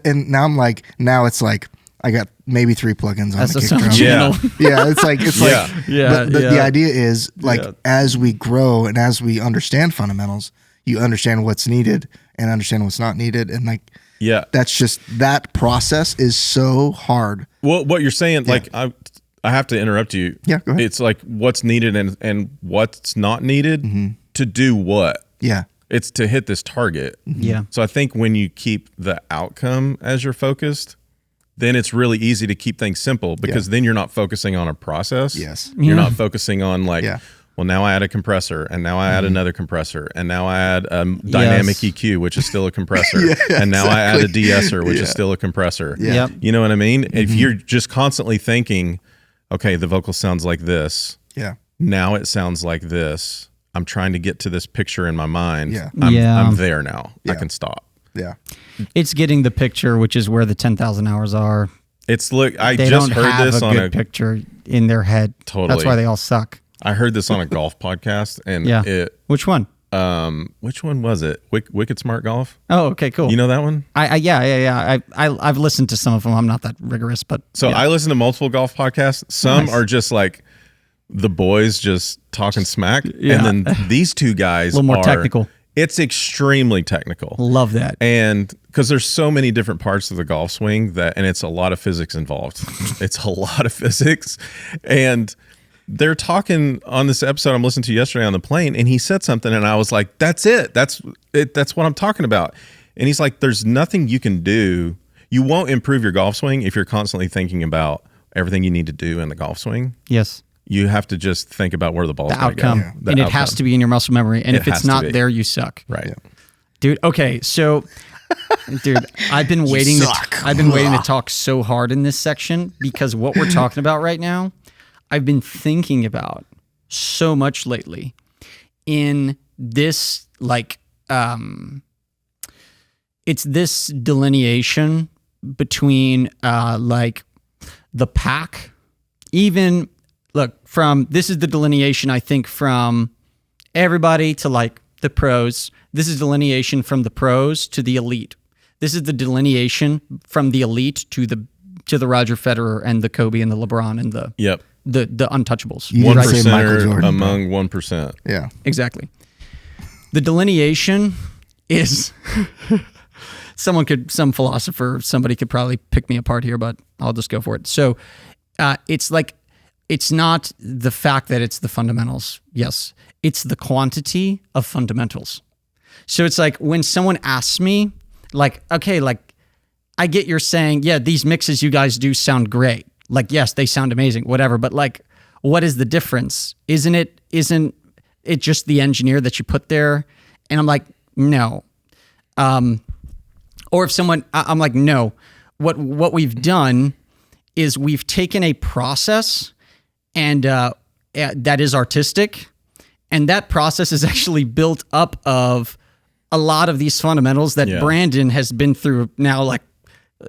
And now I'm like, it's like I got maybe 3 plugins on the kick drum. Yeah. It's like the idea is like, as we grow and as we understand fundamentals, you understand what's needed and understand what's not needed, and like that's just, that process is so hard. Well, what you're saying, like, I have to interrupt you. Yeah, go ahead. It's like what's needed and what's not needed to do what? Yeah. It's to hit this target. Yeah. So I think when you keep the outcome as you're focused, then it's really easy to keep things simple, because then you're not focusing on a process. Yes. You're not focusing on like, well, now I add a compressor, and now I add another compressor, and now I add a dynamic EQ, which is still a compressor, and now I add a de-esser, which is still a compressor. Yeah. You know what I mean? If you're just constantly thinking, okay, the vocal sounds like this. Yeah. Now it sounds like this. I'm trying to get to this picture in my mind. Yeah. I'm there now. I can stop. Yeah. It's getting the picture, which is where the 10,000 hours are. It's I they just don't heard have this a on good picture in their head. Totally. That's why they all suck. I heard this on a golf podcast, and Which one? Which one was it? Wicked Smart Golf. Oh, okay, cool. You know that one? I've listened to some of them. I'm not that rigorous, but I listen to multiple golf podcasts. Some are just like the boys just talking smack, and then these two guys a little more technical. It's extremely technical. Love that. And because there's so many different parts of the golf swing and it's a lot of physics involved. It's a lot of physics, and they're talking on this episode I'm listening to yesterday on the plane, and he said something, and I was like, that's it. That's what I'm talking about. And he's like, there's nothing you can do. You won't improve your golf swing if you're constantly thinking about everything you need to do in the golf swing. Yes. You have to just think about where the ball's going to go. And it has to be in your muscle memory. And if it's not there, you suck. Right. Dude, okay. So, I've been waiting to talk so hard in this section, because what we're talking about right now, I've been thinking about so much lately in this, like, it's this delineation between, like, the pack, even, look, this is the delineation, I think, from everybody to, like, the pros. This is delineation from the pros to the elite. This is the delineation from the elite to the Roger Federer and the Kobe and the LeBron and the untouchables. 1% among 1%. Yeah. Exactly. The delineation is some philosopher, somebody could probably pick me apart here, but I'll just go for it. So it's like, it's not the fact that it's the fundamentals. Yes, it's the quantity of fundamentals. So it's like when someone asks me, like, okay, like I get you're saying, yeah, these mixes you guys do sound great. Like, yes, they sound amazing, whatever. But like, what is the difference? Isn't it just the engineer that you put there? And I'm like, no. Or if someone, I'm like, no. What we've done is we've taken a process and that is artistic, and that process is actually built up of a lot of these fundamentals that Brandon has been through now, like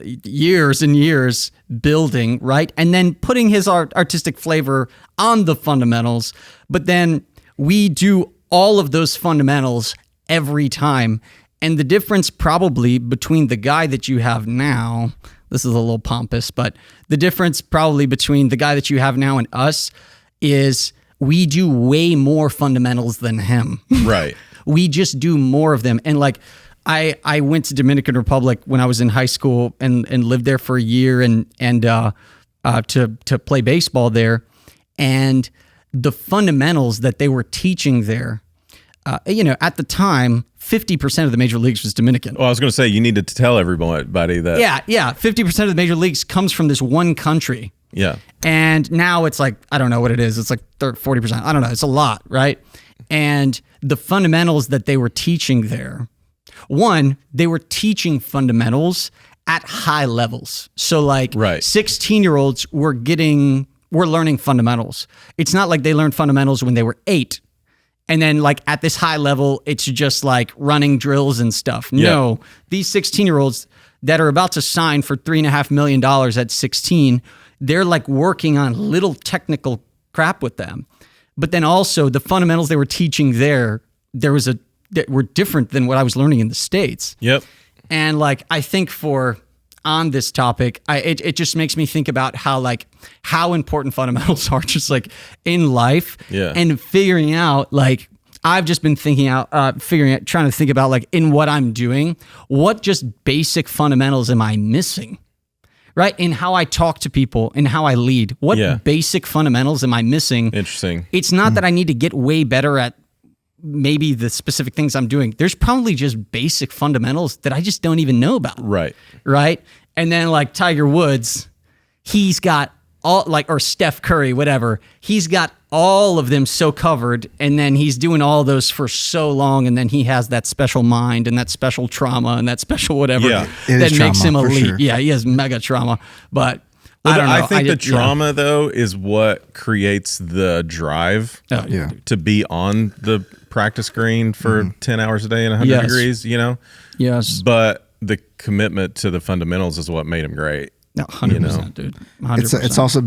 years and years building, right? And then putting his artistic flavor on the fundamentals. But then we do all of those fundamentals every time. And the difference probably between the guy that you have now, this is a little pompous, but the difference probably between the guy that you have now and us is we do way more fundamentals than him. Right. We just do more of them. And like, I went to Dominican Republic when I was in high school and lived there for a year and to play baseball there. And the fundamentals that they were teaching there, at the time, 50% of the major leagues was Dominican. Well, I was going to say, you need to tell everybody that. Yeah. 50% of the major leagues comes from this one country. Yeah. And now it's like, I don't know what it is. It's like 40%. I don't know. It's a lot, right? And the fundamentals that they were teaching there, one, they were teaching fundamentals at high levels. So like 16-year-olds were learning fundamentals. It's not like they learned fundamentals when they were 8. And then like at this high level, it's just like running drills and stuff. No, these 16-year-olds that are about to sign for $3.5 million at 16, they're like working on little technical crap with them. But then also the fundamentals they were teaching that were different than what I was learning in the States. Yep. And like, I think on this topic, it just makes me think about how important fundamentals are just like in life and figuring out, like, I've just been trying to think about like in what I'm doing, what just basic fundamentals am I missing? Right? In how I talk to people, in how I lead. What basic fundamentals am I missing? Interesting. It's not that I need to get way better at maybe the specific things I'm doing. There's probably just basic fundamentals that I just don't even know about. Right. Right? And then like Tiger Woods, he's got or Steph Curry, whatever, he's got all of them so covered, and then he's doing all those for so long, and then he has that special mind and that special trauma and that special whatever that makes him elite. Sure. Yeah, he has mega trauma. But I don't know. I think the trauma though is what creates the drive to be on the practice green for 10 hours a day and 100 degrees, Yes. But the commitment to the fundamentals is what made him great. No, 100%, dude. 100%. It's also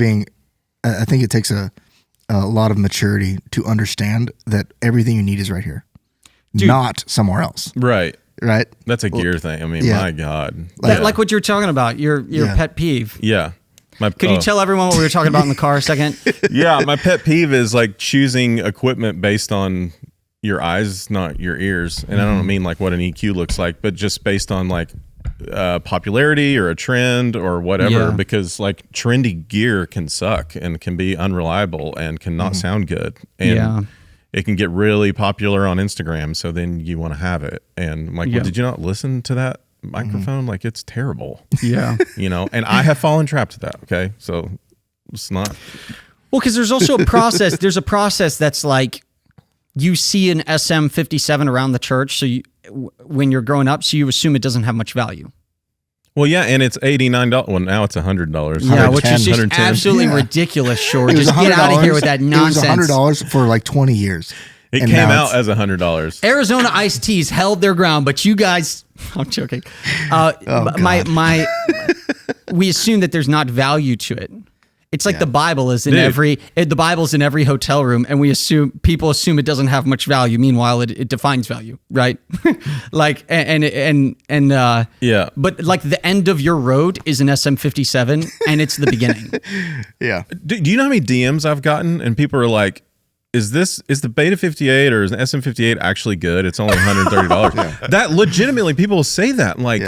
I think it takes a lot of maturity to understand that everything you need is right here, not somewhere else. Right. Right. That's a gear thing. I mean, my God. Like what you're talking about, your pet peeve. Yeah. Could you tell everyone what we were talking about in the car a second? Yeah. My pet peeve is like choosing equipment based on your eyes, not your ears. And I don't mean like what an EQ looks like, but just based on like popularity or a trend or whatever, because like trendy gear can suck and can be unreliable and can not sound good. And it can get really popular on Instagram. So then you want to have it. And I'm like, well, did you not listen to that microphone? Like, it's terrible. Yeah. And I have fallen trapped to that. Okay. So it's not. Well, because there's also a process. There's a process that's like, you see an SM57 around the church. So when you're growing up, so you assume it doesn't have much value. Well, yeah, and it's $89. Well, now it's $100. Yeah, which is just absolutely ridiculous, Shore. Just get out of here with that nonsense. It was $100 for like 20 years. It came out as $100. Arizona iced teas held their ground, but you guys, I'm joking. We assume that there's not value to it. It's like the Bible is in the Bible's in every hotel room, and people assume it doesn't have much value. Meanwhile, it defines value, right? Like but like the end of your road is an SM57, and it's the beginning. Yeah. Do you know how many DMs I've gotten, and people are like, is the Beta 58 or is the SM58 actually good? It's only $130. That legitimately, people will say that. Like,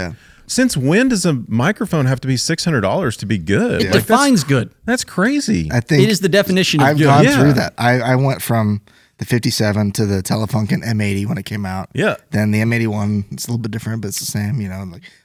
since when does a microphone have to be $600 to be good? It defines good. That's crazy. I think it is the definition of good. I've gone through that. I went from the 57 to the Telefunken M80 when it came out. Yeah. Then the M81, it's a little bit different, but it's the same,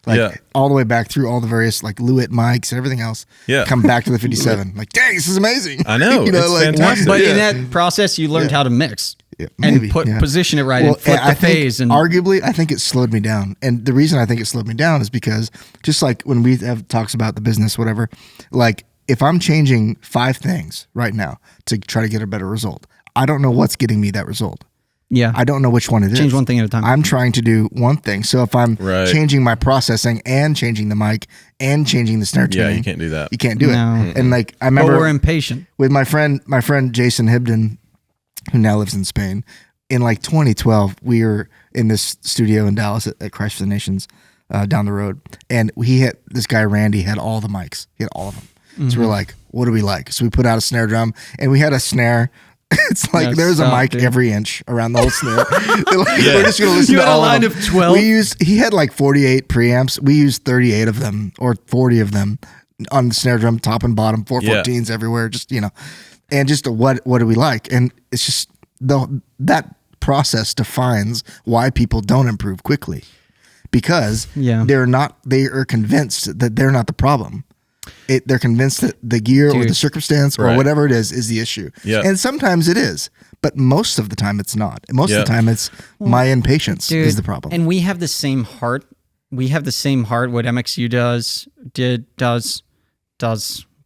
like all the way back through all the various like Lewitt mics and everything else. Yeah. Come back to the 57. Like, dang, this is amazing. I know. It's fantastic. But in that process, you learned how to mix and position it right and flip the phase. And arguably, I think it slowed me down. And the reason I think it slowed me down is because just like when we have talks about the business, whatever, like if I'm changing 5 things right now to try to get a better result, I don't know what's getting me that result. Yeah. I don't know which one it is. Change one thing at a time. I'm trying to do one thing. So if I'm changing my processing and changing the mic and changing the snare tuning, you can't do that. You can't do it. And like I remember, we're impatient. With my friend Jason Hibden, who now lives in Spain. In like 2012, we were in this studio in Dallas at Christ for the Nations down the road, and this guy Randy had all the mics. He had all of them. Mm-hmm. So we're like, what do we like? So we put out a snare drum, and we had a snare. It's like there's a mic every inch around the whole snare. We're just gonna listen you to had all a line of 12. He had like 48 preamps. We used 38 of them or 40 of them on the snare drum, top and bottom, 414s everywhere. Just and just what do we like? And it's just that process defines why people don't improve quickly, because they are convinced that they're not the problem. They're convinced that the gear or the circumstance or whatever it is the issue. Yeah. And sometimes it is, but most of the time it's not. Most of the time it's my impatience is the problem. And we have the same heart. We have the same heart. What MXU does,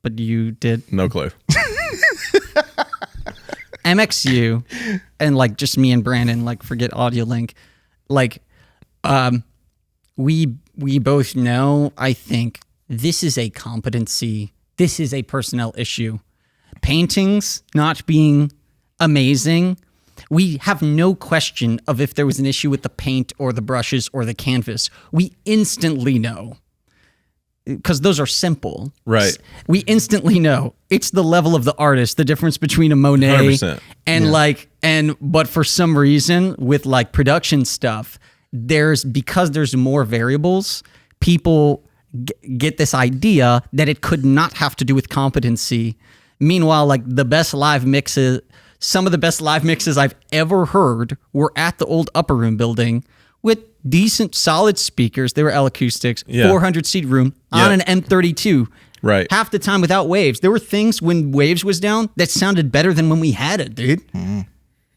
but you did. No clue. MXU and like just me and Brandon, like forget AudioLink, like we both know, I think, this is a competency. This is a personnel issue. Paintings not being amazing. We have no question of if there was an issue with the paint or the brushes or the canvas. We instantly know, because those are simple. Right. We instantly know it's the level of the artist, the difference between a Monet 100%. and but for some reason with like production stuff, because there's more variables, people get this idea that it could not have to do with competency. Meanwhile, like some of the best live mixes I've ever heard were at the old Upper Room building with decent, solid speakers. They were L acoustics, 400 seat room on an M32. Right. Half the time without waves. There were things when waves was down that sounded better than when we had it, dude.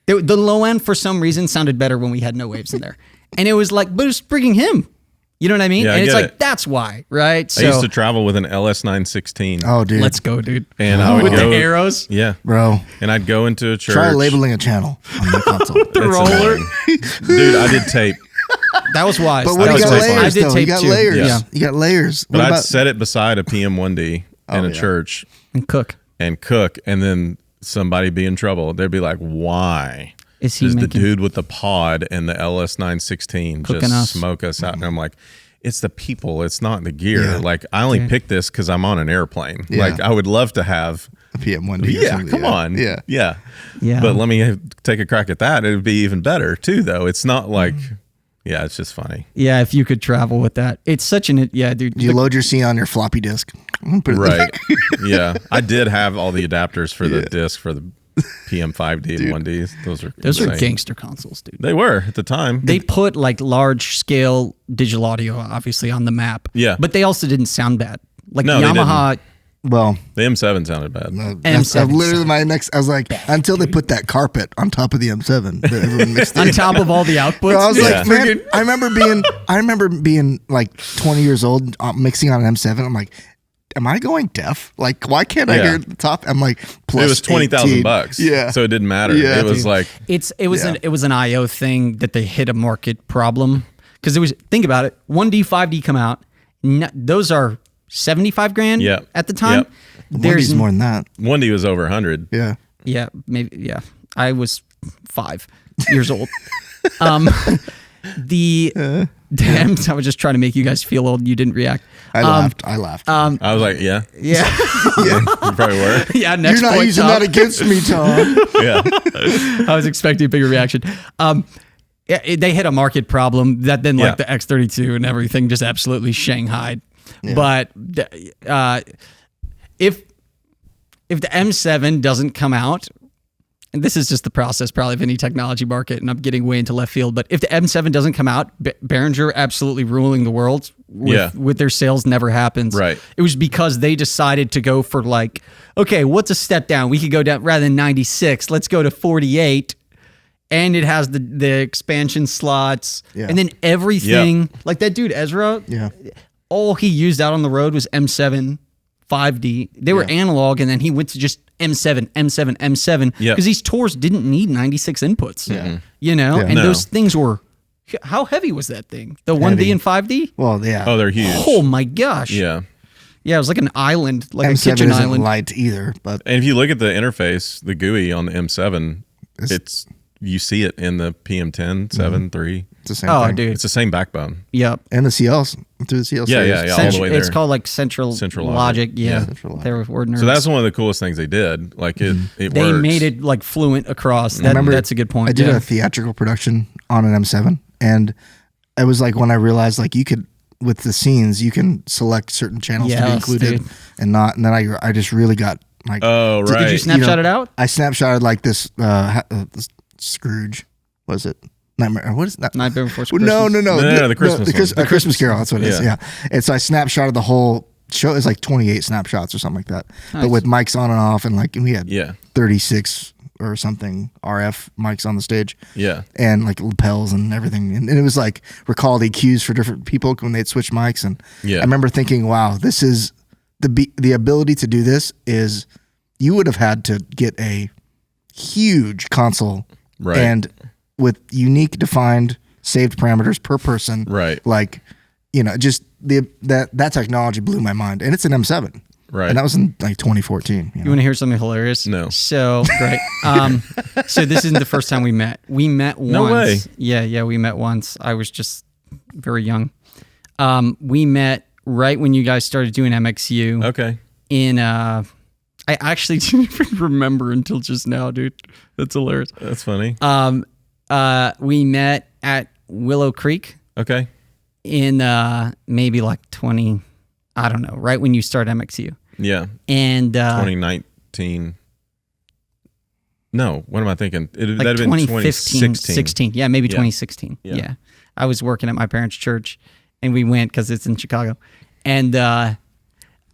The low end, for some reason, sounded better when we had no waves in there. And it was like, but it's freaking him. You know what I mean? Yeah, and it's like, that's why, right? I used to travel with an LS916. Oh, dude. Let's go, dude. And I would with go, the arrows? Yeah. Bro. And I'd go into a church. Try labeling a channel on the console. The roller. Dude, I did tape. That was wise. But what, you got layers, I did though. tape You got too. layers. Yeah. You got layers. But I'd set it beside a PM1D in a church. And cook. And then somebody be in trouble. They'd be like, why? Is the dude with the pod and the LS916 just smoke us out? And I'm like, it's the people. It's not the gear. Yeah. Like, I only picked this because I'm on an airplane. Yeah. Like, I would love to have a PM1D. Yeah, come on. Yeah. Yeah. But let me take a crack at that. It would be even better too, though. It's not like, it's just funny. Yeah, if you could travel with that. It's such dude. You load your scene on your floppy disk. Right. Yeah. I did have all the adapters for the disc for the PM5D and 1Ds. Those are gangster consoles, dude. They were at the time. They put like large scale digital audio obviously on the map. Yeah. But they also didn't sound bad. Like no, Yamaha. Well, the M7 sounded bad. M7 literally I was like, until they put that carpet on top of the M7. On top of all the outputs. Bro, I was like, man, I remember being like 20 years old mixing on an M7. I'm like, am I going deaf? Like, why can't I hear the top? I'm like, plus it was $20,000. Yeah, so it didn't matter. Yeah, it was like it was an IO thing that they hit a market problem, because think about it, 1D 5D come out, those are 75 grand at the time. There's more than that. 1D was over 100. Yeah, maybe. Yeah, I was 5 years old. The Damn, I was just trying to make you guys feel old. You didn't react. I laughed. I was like, yeah. Yeah. You probably were. Yeah, next You're not point, using Tom. that against me, Tom. Yeah. I was expecting a bigger reaction. They hit a market problem that then like the X32 and everything just absolutely shanghaied. Yeah. But if the M7 doesn't come out, and this is just the process probably of any technology market, and I'm getting way into left field, but if the M7 doesn't come out, Behringer absolutely ruling the world with their sales never happens. Right. It was because they decided to go for like, okay, what's a step down? We could go down rather than 96, let's go to 48. And it has the expansion slots, and then everything like that dude Ezra. Yeah, all he used out on the road was M7 5D. They were analog, and then he went to just M7 because these tours didn't need 96 inputs. Yeah, you know, and those things were. How heavy was that thing? The 1D and 5D? Well, yeah. Oh, they're huge. Oh my gosh. Yeah. Yeah, it was like an island, like M7 a kitchen isn't island. Light either, but and if you look at the interface, the GUI on the M7, it's you see it in the PM10, 7, 3. It's the same thing. Oh, dude. It's the same backbone. Yep. And the CLs, through the CL series. Yeah, all the way there. It's called like Central Logic. Yeah. Central Logic. They were nerds. So that's one of the coolest things they did. Like it They works. made it like fluent across. That's a good point. I did a theatrical production on an M7, and it was like when I realized like you could, with the scenes, you can select certain channels to be included and not, and then I just really got like, oh, right. Did you snapshot it out? I snapshotted like this Scrooge, was it? Nightmare. What is that? Nightmare Before Christmas. No, the Christmas one. Christmas Carol. That's what it is. Yeah. And so I snapshotted the whole show. It's like 28 snapshots or something like that. Nice. But with mics on and off, and like we had 36 or something RF mics on the stage. Yeah. And like lapels and everything. And it was like recall the EQs for different people when they'd switch mics. And I remember thinking, wow, this is the ability to do this is you would have had to get a huge console. Right. And with unique defined saved parameters per person. Right. Like, you know, just that technology blew my mind. And it's an M7. Right. And that was in like 2014. You want to hear something hilarious? No. So, great. So this isn't the first time we met. We met once. No way. Yeah, we met once. I was just very young. We met right when you guys started doing MXU. Okay. I actually didn't even remember until just now, dude. That's hilarious. That's funny. We met at Willow Creek. Okay. In maybe like 20, I don't know, right when you start MXU. Yeah. And 2019. No, what am I thinking? That'd like have been 2015, 16. Yeah, maybe 2016. Yeah. I was working at my parents' church, and we went because it's in Chicago. And I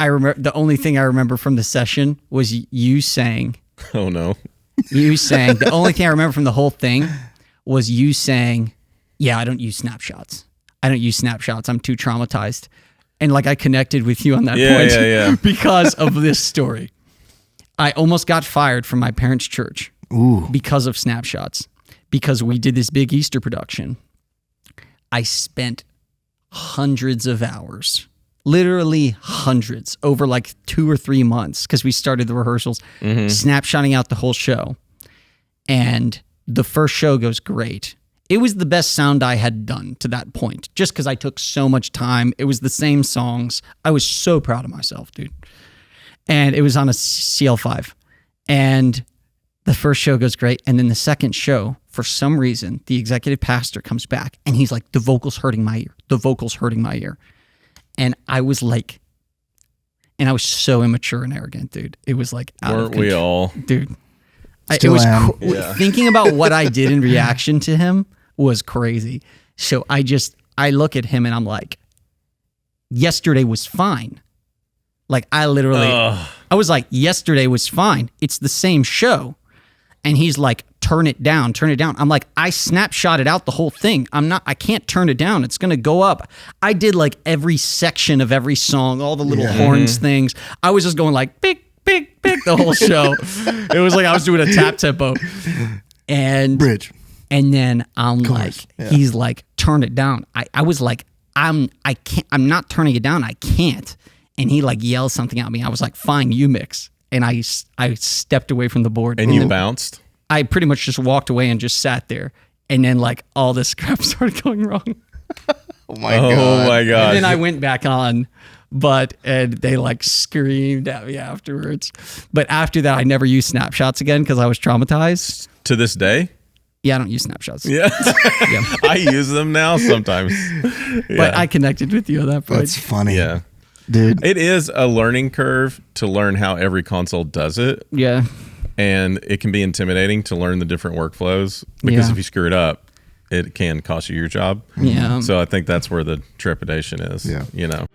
remember the only thing I remember from the session was you saying. Oh no. You saying the only thing I remember from the whole thing was you saying, "Yeah, I don't use snapshots. I'm too traumatized." And like I connected with you on that point because of this story. I almost got fired from my parents' church because of snapshots. Because we did this big Easter production. I spent hundreds of hours. Literally hundreds over like 2 or 3 months because we started the rehearsals, snapshotting out the whole show. And the first show goes great. It was the best sound I had done to that point just because I took so much time. It was the same songs. I was so proud of myself, dude. And it was on a CL5. And the first show goes great. And then the second show, for some reason, the executive pastor comes back and he's like, the vocal's hurting my ear. And I was like, I was so immature and arrogant, dude. It was like, weren't we all? Dude. Still thinking about what I did in reaction to him was crazy. So I look at him and I'm like, yesterday was fine. Like I was like, yesterday was fine. It's the same show. And he's like, turn it down. I'm like, I snapshotted out the whole thing. I can't turn it down. It's going to go up. I did like every section of every song, all the little horns things. I was just going like, big, the whole show. It was like I was doing a tap tempo. And bridge. And then he's like, turn it down. I was like, I'm not turning it down. I can't. And he like yells something at me. I was like, fine, you mix. And I stepped away from the board. And you bounced? I pretty much just walked away and just sat there. And then like all this crap started going wrong. my god! god! And then I went back on, and they like screamed at me afterwards. But after that, I never used snapshots again because I was traumatized. To this day. Yeah, I don't use snapshots. Yeah. I use them now sometimes. But I connected with you at that point. That's funny. Yeah. Dude. It is a learning curve to learn how every console does it. Yeah. And it can be intimidating to learn the different workflows because if you screw it up, it can cost you your job. Yeah. So I think that's where the trepidation is. Yeah. You know.